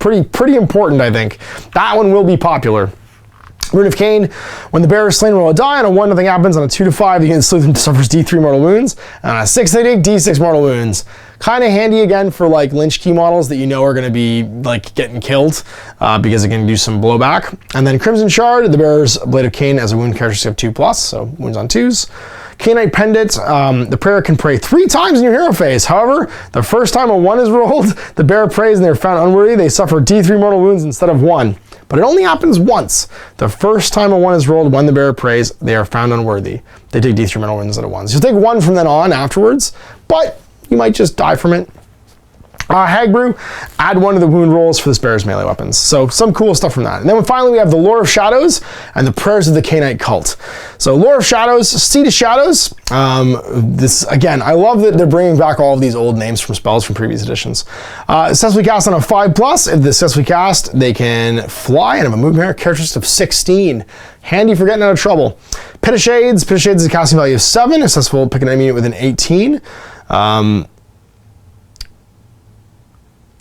important, I think. That one will be popular. Rune of Khaine. When the bear is slain, roll a die. On a 1, nothing happens. On a 2 to 5, the unit suffers D3 mortal wounds. And on a 6, they take D6 mortal wounds. Kind of handy again for like Lynch key models that you know are going to be like getting killed because it can do some blowback. And then Crimson Shard. The bear's Blade of Khaine has a wound characteristic of 2+, so wounds on 2s. Khainite Pendant. The prayer can pray 3 times in your hero phase. However, the first time a 1 is rolled, the bear prays and they're found unworthy. They suffer D3 mortal wounds instead of 1. But it only happens once. The first time a 1 is rolled when the bear prays, they are found unworthy. They take D3 mortal wounds instead of 1. So you'll take 1 from then on afterwards, but you might just die from it. Hagbrew, add 1 to the wound rolls for this bear's melee weapons. So some cool stuff from that. And then finally we have the Lore of Shadows and the Prayers of the Khainite Cult. So Lore of Shadows, Seed of Shadows. This, again, I love that they're bringing back all of these old names from spells from previous editions. Successfully cast on a 5+. If they successfully cast, they can fly and have a movement characteristic of 16. Handy for getting out of trouble. Pit of Shades. Pit of Shades is a casting value of 7. Successful, pick an enemy unit with an 18.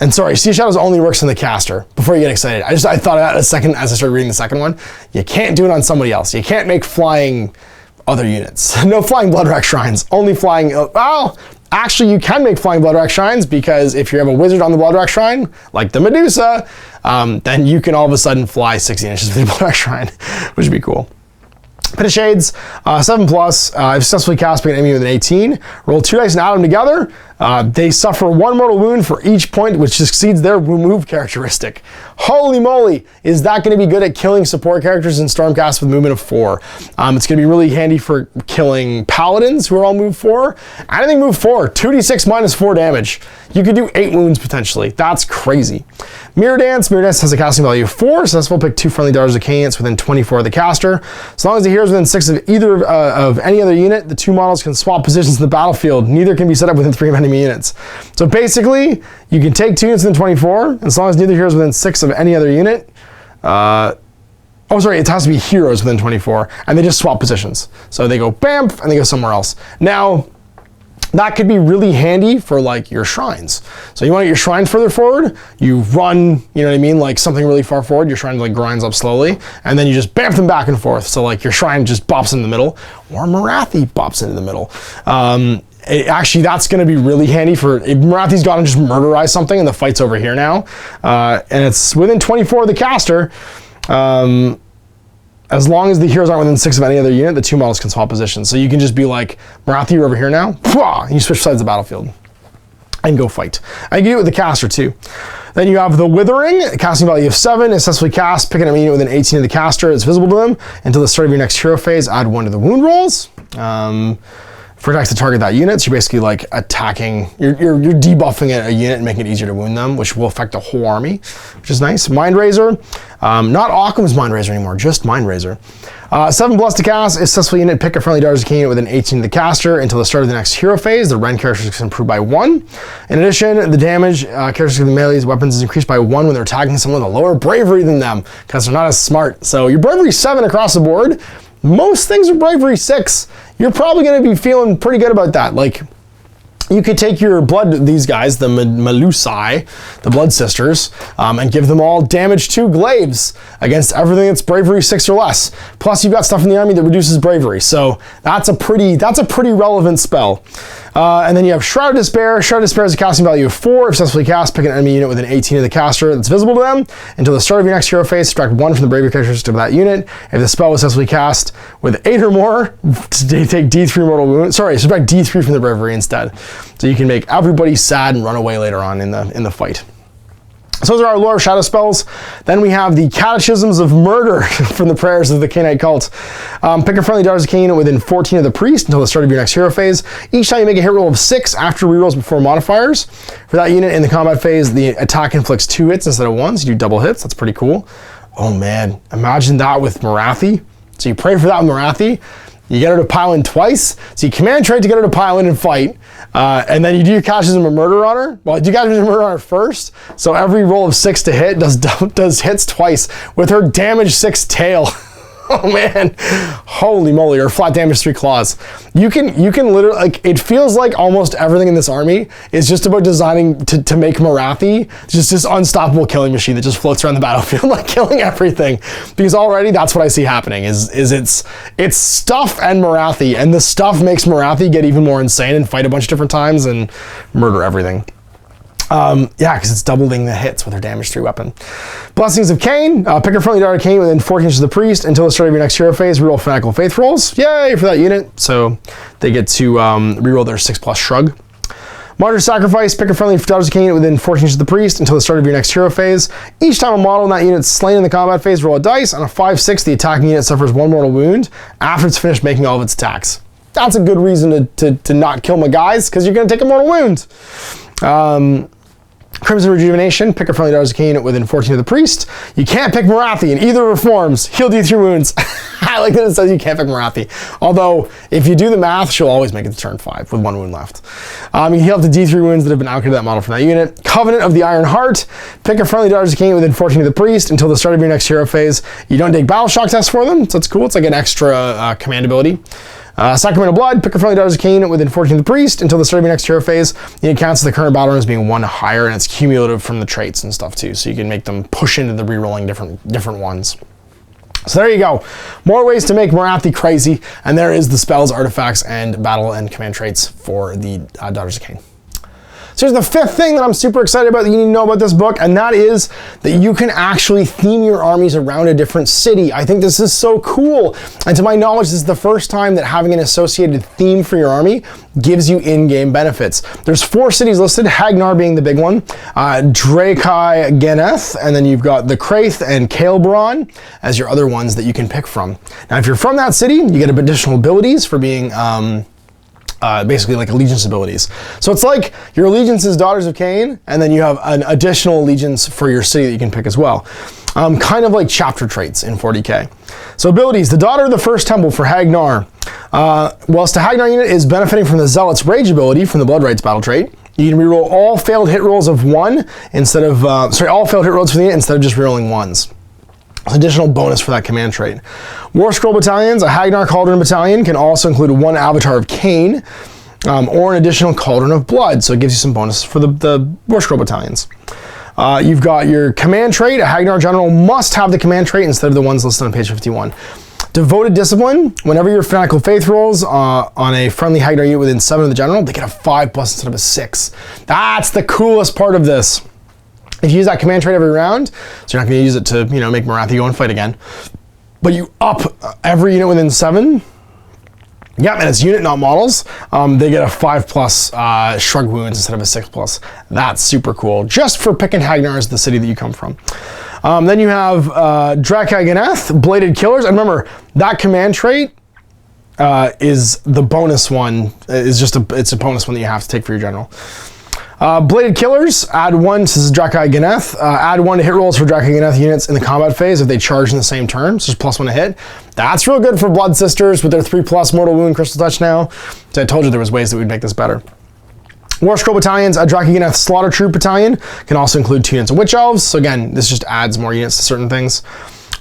And sorry, Sea Shadows only works on the caster. Before you get excited, I thought of that a second as I started reading the second one. You can't do it on somebody else. You can't make flying other units. No flying Bloodrack Shrines. Only flying. Well, actually, you can make flying Bloodrack Shrines, because if you have a wizard on the Bloodrack Shrine, like the Medusa, then you can all of a sudden fly 16 inches with the Bloodrack Shrine, which would be cool. Pit of Shades, 7+. I've successfully cast an enemy with an 18. Roll 2 dice and add them together. They suffer 1 mortal wound for each point which exceeds their remove characteristic. Holy moly, is that going to be good at killing support characters in Stormcast with movement of 4. It's going to be really handy for killing paladins who are all move 4. Anything move 4, 2d6 minus 4 damage. You could do 8 wounds potentially. That's crazy. Mirror Dance. Mirror Dance has a casting value of 4. Successful, pick 2 friendly Daughters of Khaine within 24 of the caster. As long as the hero is within 6 of either of any other unit, the 2 models can swap positions in the battlefield. Neither can be set up within 3 of enemy units. So basically, you can take 2 units within 24, as long as neither hero is within 6 of any other unit. Oh, sorry, it has to be heroes within 24, and they just swap positions. So they go bamf, and they go somewhere else. Now, that could be really handy for like your shrines. So you want to get your shrine further forward, you run, you know what I mean, like something really far forward, your shrine like grinds up slowly, and then you just bamf them back and forth. So like your shrine just bops in the middle, or Marathi bops into the middle. Actually, that's going to be really handy for if Marathi's got to just murderize something and the fight's over here now. And it's within 24 of the caster. As long as the heroes aren't within 6 of any other unit, the 2 models can swap positions. So you can just be like, Marathi, you're over here now. And you switch sides of the battlefield and go fight. And you can do it with the caster too. Then you have the Withering, casting value of 7. Successfully cast, pick an enemy unit within 18 of the caster. It's visible to them until the start of your next hero phase. Add 1 to the wound rolls. for attacks to target that unit. So you're basically like attacking, you're debuffing a unit and making it easier to wound them, which will affect the whole army, which is nice. Mind Razor, not Occam's Mind Razor anymore, just Mind Razor. 7 plus to cast. A successful unit, pick a friendly Daughters of Khaine within 18 of the caster until the start of the next hero phase. The Ren characteristics improve by 1. In addition, the damage characteristic of the melee's weapons is increased by 1 when they're attacking someone with a lower bravery than them, because they're not as smart. So your bravery 7 across the board. Most things are bravery 6. You're probably going to be feeling pretty good about that. Like, you could take your blood, these guys, the Melusai, the Blood Sisters, and give them all damage 2 glaives against everything that's bravery 6 or less. Plus, you've got stuff in the army that reduces bravery, so that's a pretty relevant spell. And then you have Shroud of Despair. Shroud of Despair has a casting value of 4. If successfully cast, pick an enemy unit within 18 of the caster that's visible to them. Until the start of your next hero phase, subtract 1 from the bravery characteristic of that unit. If the spell was successfully cast with 8 or more, take D3 mortal wounds. Sorry, subtract D3 from the bravery instead. So you can make everybody sad and run away later on in the fight. So those are our Lore of Shadow spells. Then we have the Catechisms of Murder from the prayers of the Khainite cult. Pick a friendly Daughters of Khaine within 14 of the priest until the start of your next hero phase. Each time you make a hit roll of 6 after rerolls before modifiers. For that unit in the combat phase, the attack inflicts 2 hits instead of 1, so you do double hits. That's pretty cool. Oh man, imagine that with Morathi. So you pray for that with Morathi. You get her to pile in twice. So you command trade to get her to pile in and fight. And then you do your Catechism of Murder on her. Well, you do Catechism of Murder on her first. So every roll of 6 to hit does hits twice with her damage 6 tail. Oh man, holy moly, or flat damage 3 claws. You can literally, like, it feels like almost everything in this army is just about designing to make Morathi just this unstoppable killing machine that just floats around the battlefield, like killing everything. Because already that's what I see happening is it's stuff and Morathi, and the stuff makes Morathi get even more insane and fight a bunch of different times and murder everything. Yeah, because it's doubling the hits with her damage 3 weapon. Blessings of Khaine. Pick a friendly Daughter of Khaine within 14 inches of the priest until the start of your next hero phase. Reroll Fanatical Faith rolls. Yay for that unit. So they get to reroll their 6+ shrug. Martyr Sacrifice. Pick a friendly Daughters of Khaine within 14 inches of the priest until the start of your next hero phase. Each time a model in that unit is slain in the combat phase, roll a dice. On a 5/6, the attacking unit suffers 1 mortal wound after it's finished making all of its attacks. That's a good reason to not kill my guys, because you're going to take a mortal wound. Crimson Rejuvenation. Pick a friendly Daughters of Khaine within 14 of the priest. You can't pick Morathi in either of her forms. Heal D3 wounds. I like that it says you can't pick Morathi. Although, if you do the math, she'll always make it to turn 5 with 1 wound left. You can heal up to D3 wounds that have been allocated to that model from that unit. Covenant of the Iron Heart. Pick a friendly Daughters of Khaine within 14 of the priest until the start of your next hero phase. You don't take battle shock tests for them, so it's cool. It's like an extra command ability. Sacrament of Blood. Pick a friendly Daughters of Khaine within 14 of the priest until the start of your next hero phase. It counts the current battle run as being 1 higher, and it's cumulative from the traits and stuff too, so you can make them push into the rerolling different ones. So there you go. More ways to make Morathi crazy, and there is the spells, artifacts, and battle and command traits for the Daughters of Khaine. So here's the 5th thing that I'm super excited about that you need to know about this book, and that is that you can actually theme your armies around a different city. I think this is so cool, and to my knowledge, this is the first time that having an associated theme for your army gives you in-game benefits. There's 4 cities listed, Hagnar being the big one, Drakai Geneth, and then you've got the Kraith and Kael'bron as your other ones that you can pick from. Now, if you're from that city, you get additional abilities for being basically like allegiance abilities. So it's like your allegiance is Daughters of Khaine, and then you have an additional allegiance for your city that you can pick as well. Kind of like chapter traits in 40k. So abilities, the Daughter of the First Temple for Hagnar. Whilst a Hagnar unit is benefiting from the Zealot's Rage ability from the Blood Rights battle trait, you can reroll all failed hit rolls of 1 instead of, all failed hit rolls for the unit instead of just rerolling 1s. Additional bonus for that command trait. War Scroll Battalions, a Hagnar Cauldron Battalion can also include 1 Avatar of Khaine, or an additional Cauldron of Blood, so it gives you some bonuses for the War Scroll Battalions. You've got your command trait, a Hagnar General must have the command trait instead of the ones listed on page 51. Devoted Discipline, whenever your Fanatical Faith rolls on a friendly Hagnar unit within 7 of the General, they get a 5+ instead of a 6. That's the coolest part of this. If you use that command trait every round, so you're not going to use it to, make Morathi go and fight again, but you up every unit within 7, yeah, and it's unit, not models, they get a 5+ shrug wounds instead of a 6+. That's super cool, just for picking Hagnar as the city that you come from. Then you have Drakai Geneth, Bladed Killers, and remember, that command trait is the bonus one. It's a bonus one that you have to take for your general. Bladed Killers, add 1 to Drakai Ganeth. Add 1 to hit rolls for Drakai Ganeth units in the combat phase if they charge in the same turn. So just +1 to hit. That's real good for Blood Sisters with their 3+ Mortal Wound Crystal Touch now. So I told you there was ways that we'd make this better. War Scroll Battalions, a Drakai Ganeth Slaughter Troop Battalion. Can also include 2 units of Witch Elves. So again, this just adds more units to certain things.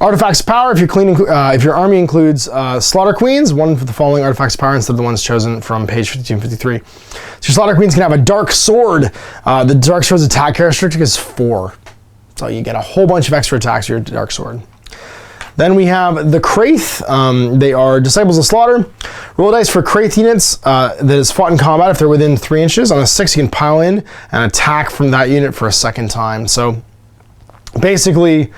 Artifacts of Power, if your army includes Slaughter Queens, 1 for the following Artifacts of Power instead of the ones chosen from page 52 and 53. So your Slaughter Queens can have a Dark Sword. The Dark Sword's attack characteristic is 4. So you get a whole bunch of extra attacks with your Dark Sword. Then we have the Kraith. They are Disciples of Slaughter. Roll dice for Kraith units that is fought in combat if they're within 3 inches. On a 6, you can pile in and attack from that unit for a second time. So basically,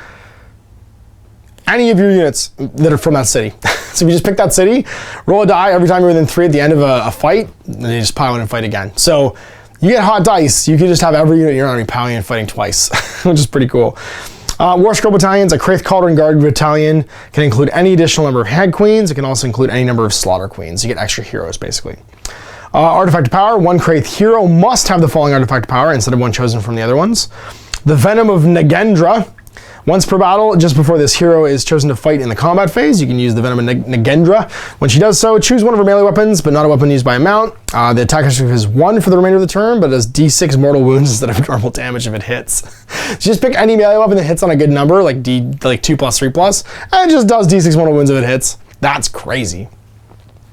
any of your units that are from that city. So if you just pick that city, roll a die every time you're within 3 at the end of a fight, and then you just pile in and fight again. So you get hot dice, you can just have every unit in your army piling in and fighting twice, which is pretty cool. War Scroll Battalions, a Kraith Cauldron Guard Battalion can include any additional number of Hag Queens. It can also include any number of Slaughter Queens. You get extra heroes, basically. Artifact of Power, 1 Kraith hero must have the following Artifact of Power instead of 1 chosen from the other ones. The Venom of Nagendra. Once per battle, just before this hero is chosen to fight in the combat phase, you can use the Venom of Nagendra. When she does so, choose one of her melee weapons, but not a weapon used by a mount. The attack characteristic is 1 for the remainder of the turn, but it does D6 mortal wounds instead of normal damage if it hits. So just pick any melee weapon that hits on a good number, like 2+, 3+, and it just does D6 mortal wounds if it hits. That's crazy.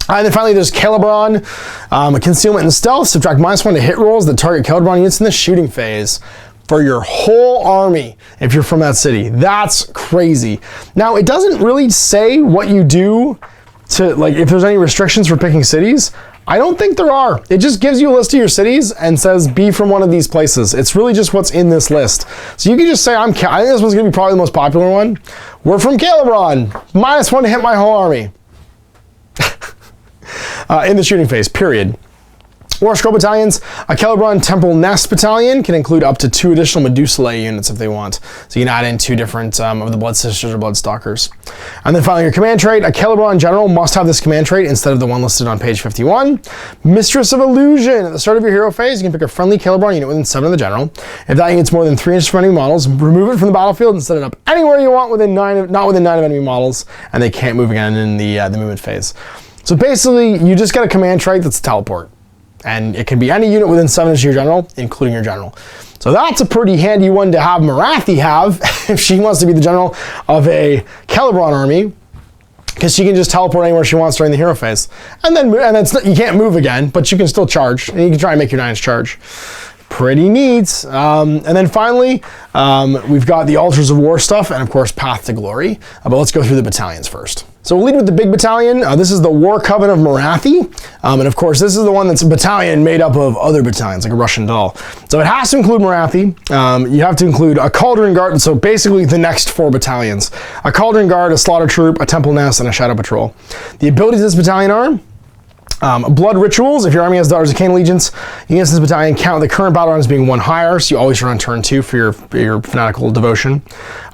And then finally, there's Calibron, a Concealment and Stealth. Subtract -1 to hit rolls that target Calibron units in the shooting phase for your whole army if you're from that city. That's crazy. Now, it doesn't really say what you do to, like, if there's any restrictions for picking cities. I don't think there are. It just gives you a list of your cities and says be from one of these places. It's really just what's in this list. So you can just say, I think this one's gonna be probably the most popular one. We're from Calibron. -1 to hit my whole army. In the shooting phase, period. War Scroll Battalions, a Calibron Temple Nest Battalion can include up to 2 additional Medusae units if they want. So you can add in 2 different of the Blood Sisters or Blood Stalkers. And then finally, your command trait, a Calibron General must have this command trait instead of the one listed on page 51. Mistress of Illusion. At the start of your hero phase, you can pick a friendly Calibron unit within 7 of the general. If that unit's more than 3 inches from enemy models, remove it from the battlefield and set it up anywhere you want within not within 9 of enemy models, and they can't move again in the movement phase. So basically, you just get a command trait that's teleport. And it can be any unit within 7 inches of your general, including your general. So that's a pretty handy one to have Morathi have if she wants to be the general of a Calibron army, because she can just teleport anywhere she wants during the hero phase. And then you can't move again, but you can still charge. And you can try and make your 9-inch charge. Pretty neat. And then finally, we've got the Altars of War stuff and, of course, Path to Glory. But let's go through the battalions first. So we'll lead with the big battalion. This is the War Coven of Morathi. And of course, this is the one that's a battalion made up of other battalions, like a Russian doll. So it has to include Morathi. You have to include a Cauldron Guard. So basically the next 4 battalions. A Cauldron Guard, a Slaughter Troop, a Temple Nest, and a Shadow Patrol. The abilities of this battalion are Blood Rituals. If your army has Daughters of Khaine allegiance, units in this battalion count the current battle run as being 1 higher, so you always run on turn 2 for your fanatical devotion.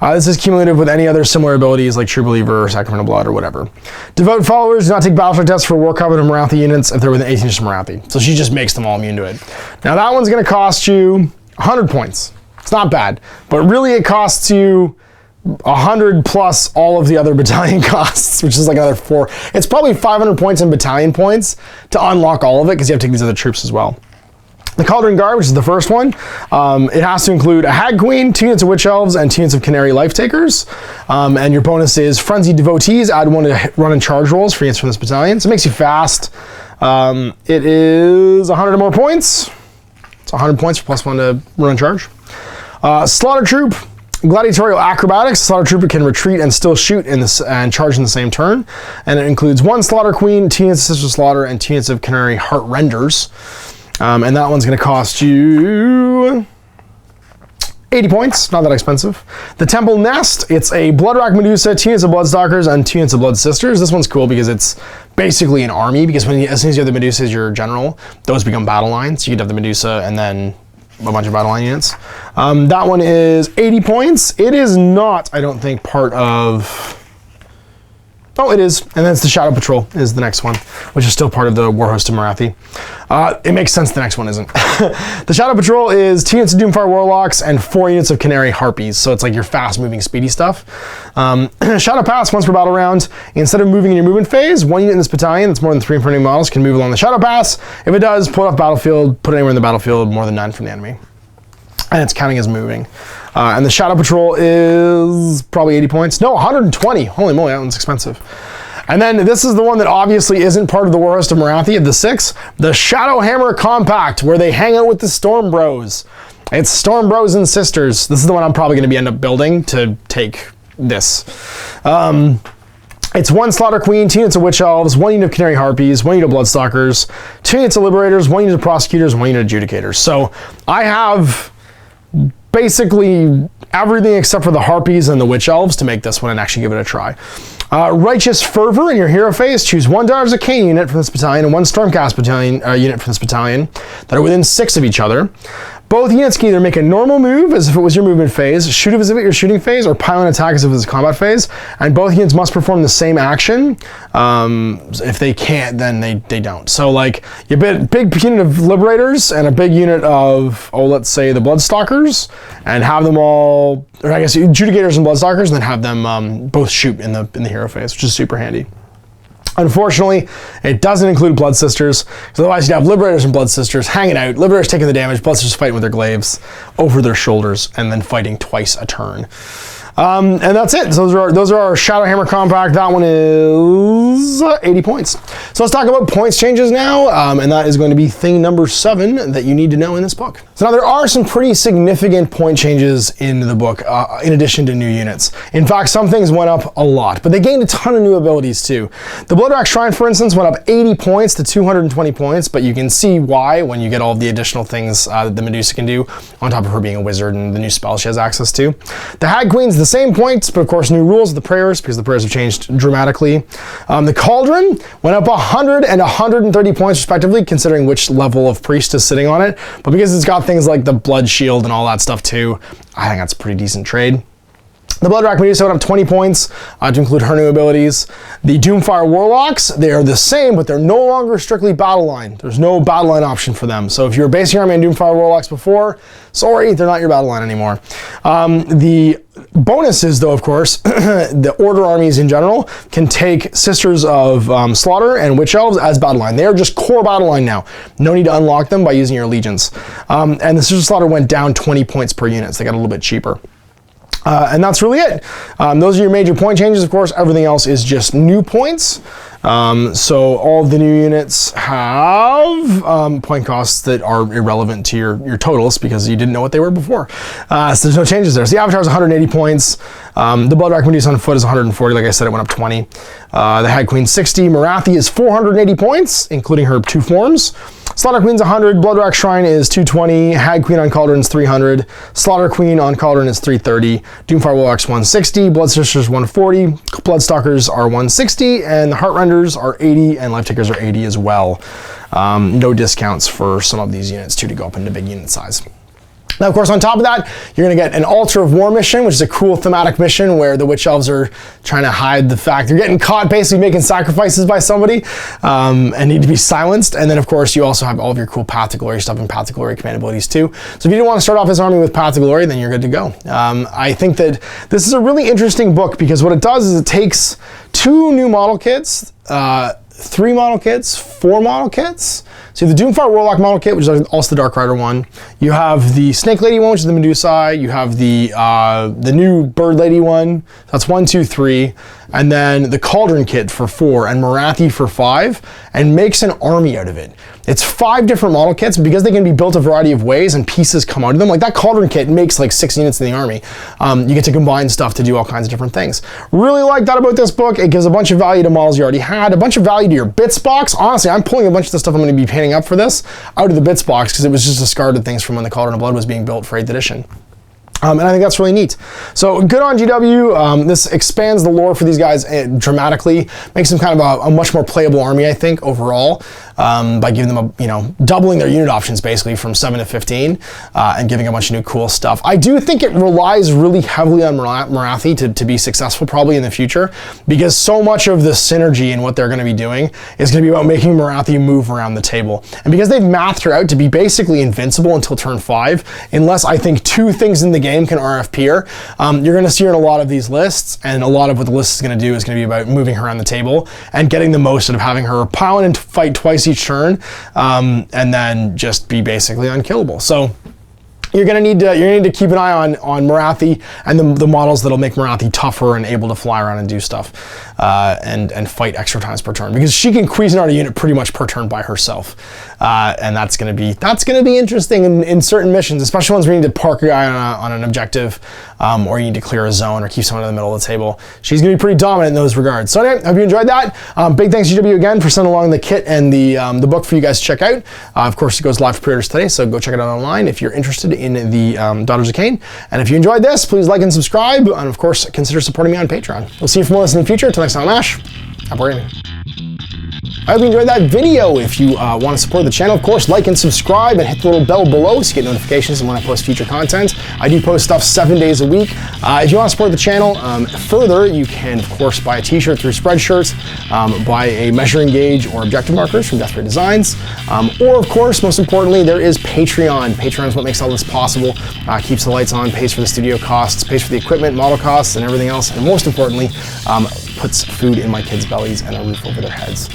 This is cumulative with any other similar abilities like True Believer or Sacrament of Blood or whatever. Devout Followers do not take battlefield tests for War Coven of Morathi units if they're within 18 inches of Morathi. So she just makes them all immune to it. Now that one's going to cost you 100 points. It's not bad, but really it costs you 100 plus all of the other battalion costs, which is like another 4. It's probably 500 points in battalion points to unlock all of it, because you have to take these other troops as well. The Cauldron Guard, which is the first one, it has to include a Hag Queen, 2 units of Witch Elves, and 2 units of Canary Life Takers. And your bonus is Frenzied Devotees. Add 1 to run and charge rolls for units from this battalion. So it makes you fast. It is 100 or more points. It's 100 points for +1 to run and charge. Slaughter Troop. Gladiatorial Acrobatics. Slaughter Trooper can retreat and still shoot and charge in the same turn. And it includes 1 Slaughter Queen, 2 units of Sister Slaughter, and 2 units of Canary Heart Renders. And that one's going to cost you 80 points. Not that expensive. The Temple Nest. It's a Blood Rack Medusa, 2 units of Bloodstalkers, and 2 units of Blood Sisters. This one's cool because it's basically an army, because as soon as you have the Medusa as your general, those become battle lines. You could have the Medusa and then a bunch of battle line units. That one is 80 points. It is not, I don't think, part of Oh, it is. And then it's the Shadow Patrol is the next one, which is still part of the Warhost of Morathi. It makes sense the next one isn't. The Shadow Patrol is 2 units of Doomfire Warlocks and 4 units of Canary Harpies. So it's like your fast-moving, speedy stuff. Shadow Pass, once per battle round. Instead of moving in your movement phase, 1 unit in this battalion that's more than 3 infantry models can move along the Shadow Pass. If it does, pull it off battlefield, put it anywhere in the battlefield, more than 9 from the enemy. And it's counting as moving. And the Shadow Patrol is probably 80 points. No, 120. Holy moly, that one's expensive. And then this is the one that obviously isn't part of the Warhost of Morathi of the 6. The Shadowhammer Compact, where they hang out with the Storm Bros. It's Storm Bros and Sisters. This is the one I'm probably going to end up building to take this. It's 1 Slaughter Queen, 2 units of Witch Elves, 1 unit of Canary Harpies, 1 unit of Bloodstalkers, 2 units of Liberators, 1 unit of Prosecutors, 1 unit of Adjudicators. So I have basically everything except for the Harpies and the Witch Elves to make this one and actually give it a try. Righteous Fervor in your hero phase. Choose 1 Daughters of Khaine unit from this battalion and 1 Stormcast battalion unit from this battalion that are within 6 of each other. Both units can either make a normal move as if it was your movement phase, shoot as if it was your shooting phase, or pile an attack as if it was a combat phase. And both units must perform the same action. If they can't, then they don't. So like you big unit of Liberators and a big unit of, let's say the Bloodstalkers, and have them all, or I guess Adjudicators and Bloodstalkers, and then have them both shoot in the hero phase, which is super handy. Unfortunately, it doesn't include Blood Sisters, because otherwise you'd have Liberators and Blood Sisters hanging out, Liberators taking the damage, Blood Sisters fighting with their glaives over their shoulders, and then fighting twice a turn. And that's it. So those are our Shadowhammer Compact. That one is 80 points. So let's talk about points changes now, and that is going to be thing number 7 that you need to know in this book. So now there are some pretty significant point changes in the book, in addition to new units. In fact, some things went up a lot, but they gained a ton of new abilities too. The Bloodwrack Shrine, for instance, went up 80 points to 220 points, but you can see why when you get all of the additional things that the Medusa can do, on top of her being a wizard and the new spells she has access to. The Hag Queen's the same points, but of course new rules of the prayers, because the prayers have changed dramatically. The Cauldron went up 100 and 130 points respectively, considering which level of priest is sitting on it. But because it's got things like the blood shield and all that stuff too, I think that's a pretty decent trade. The Bloodwrack Medusa went up 20 points to include her new abilities. The Doomfire Warlocks, they are the same, but they're no longer strictly battle line. There's no battle line option for them. So if you were basing your army on Doomfire Warlocks before, sorry, they're not your battle line anymore. The bonuses, though, of course, the Order armies in general can take Sisters of Slaughter and Witch Elves as battle line. They are just core battle line now. No need to unlock them by using your allegiance. And the Sisters of Slaughter went down 20 points per unit, so they got a little bit cheaper. And that's really it. Those are your major point changes. Of course, everything else is just new points. So all of the new units have point costs that are irrelevant to your totals because you didn't know what they were before. So there's no changes there. So the Avatar is 180 points. The Bloodwrack Medusa on foot is 140. Like I said, it went up 20. The Hag Queen 60. Morathi is 480 points, including her 2 forms. Slaughter Queen's 100, Bloodwrack Shrine is 220, Hag Queen on Cauldron is 300, Slaughter Queen on Cauldron is 330, Doomfire Warlocks 160, Blood Sisters 140, Bloodstalkers are 160, and the Heartrenders are 80, and Life Takers are 80 as well. No discounts for some of these units too to go up into big unit size. Now, of course, on top of that, you're going to get an Altar of War mission, which is a cool thematic mission where the Witch Elves are trying to hide the fact they're getting caught basically making sacrifices by somebody and need to be silenced. And then, of course, you also have all of your cool Path to Glory stuff and Path to Glory command abilities too. So if you didn't want to start off this army with Path to Glory, then you're good to go. I think that this is a really interesting book because what it does is it takes 2 new model kits, 3 model kits, 4 model kits. So you have the Doomfire Warlock model kit, which is also the Dark Rider one. You have the Snake Lady one, which is the Medusa. You have the new Bird Lady one. That's 1, 2, 3. And then the Cauldron kit for 4 and Morathi for 5, and makes an army out of it. It's 5 different model kits, and because they can be built a variety of ways and pieces come out of them, like that Cauldron kit makes like 6 units in the army. You get to combine stuff to do all kinds of different things. Really like that about this book. It gives a bunch of value to models you already had, a bunch of value to your bits box. Honestly, I'm pulling a bunch of the stuff I'm going to be painting up for this out of the bits box because it was just discarded things from when the Cauldron of Blood was being built for 8th edition. And I think that's really neat. So good on GW. This expands the lore for these guys dramatically, makes them kind of a much more playable army, I think, overall, by giving them doubling their unit options basically from 7 to 15, and giving a bunch of new cool stuff. I do think it relies really heavily on Morathi to be successful probably in the future, because so much of the synergy in what they're going to be doing is going to be about making Morathi move around the table. And because they've mathed her out to be basically invincible until turn 5, unless I think 2 things in the game can RFP her, you're going to see her in a lot of these lists, and a lot of what the list is going to do is going to be about moving her around the table and getting the most out of having her pile in and fight twice each turn, and then just be basically unkillable. So you're gonna need to keep an eye on Morathi and the models that'll make Morathi tougher and able to fly around and do stuff, and fight extra times per turn, because she can Cuisinart out a unit pretty much per turn by herself, and that's gonna be interesting in certain missions, especially ones where you need to park a guy on an objective, or you need to clear a zone or keep someone in the middle of the table. She's gonna be pretty dominant in those regards. So anyway, I hope you enjoyed that. Big thanks to GW again for sending along the kit and the book for you guys to check out. Of course, it goes live for pre-orders today, so go check it out online if you're interested in the Daughters of Khaine. And if you enjoyed this, please like and subscribe, and of course, consider supporting me on Patreon. We'll see you for more of this in the future. Until next time, Ash. Happy gaming. I hope you enjoyed that video. If you want to support the channel, of course, like and subscribe and hit the little bell below so you get notifications when I post future content. I do post stuff 7 days a week. If you want to support the channel further, you can, of course, buy a t-shirt through Spreadshirts, buy a measuring gauge or objective markers from Desperate Designs, or, of course, most importantly, there is Patreon. Patreon is what makes all this possible, keeps the lights on, pays for the studio costs, pays for the equipment, model costs, and everything else, and most importantly, puts food in my kids' bellies and a roof over their heads.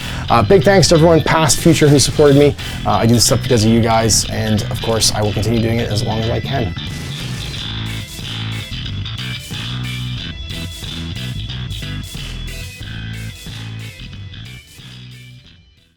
Big thanks to everyone, past, future, who supported me. I do this stuff because of you guys, and of course, I will continue doing it as long as I can.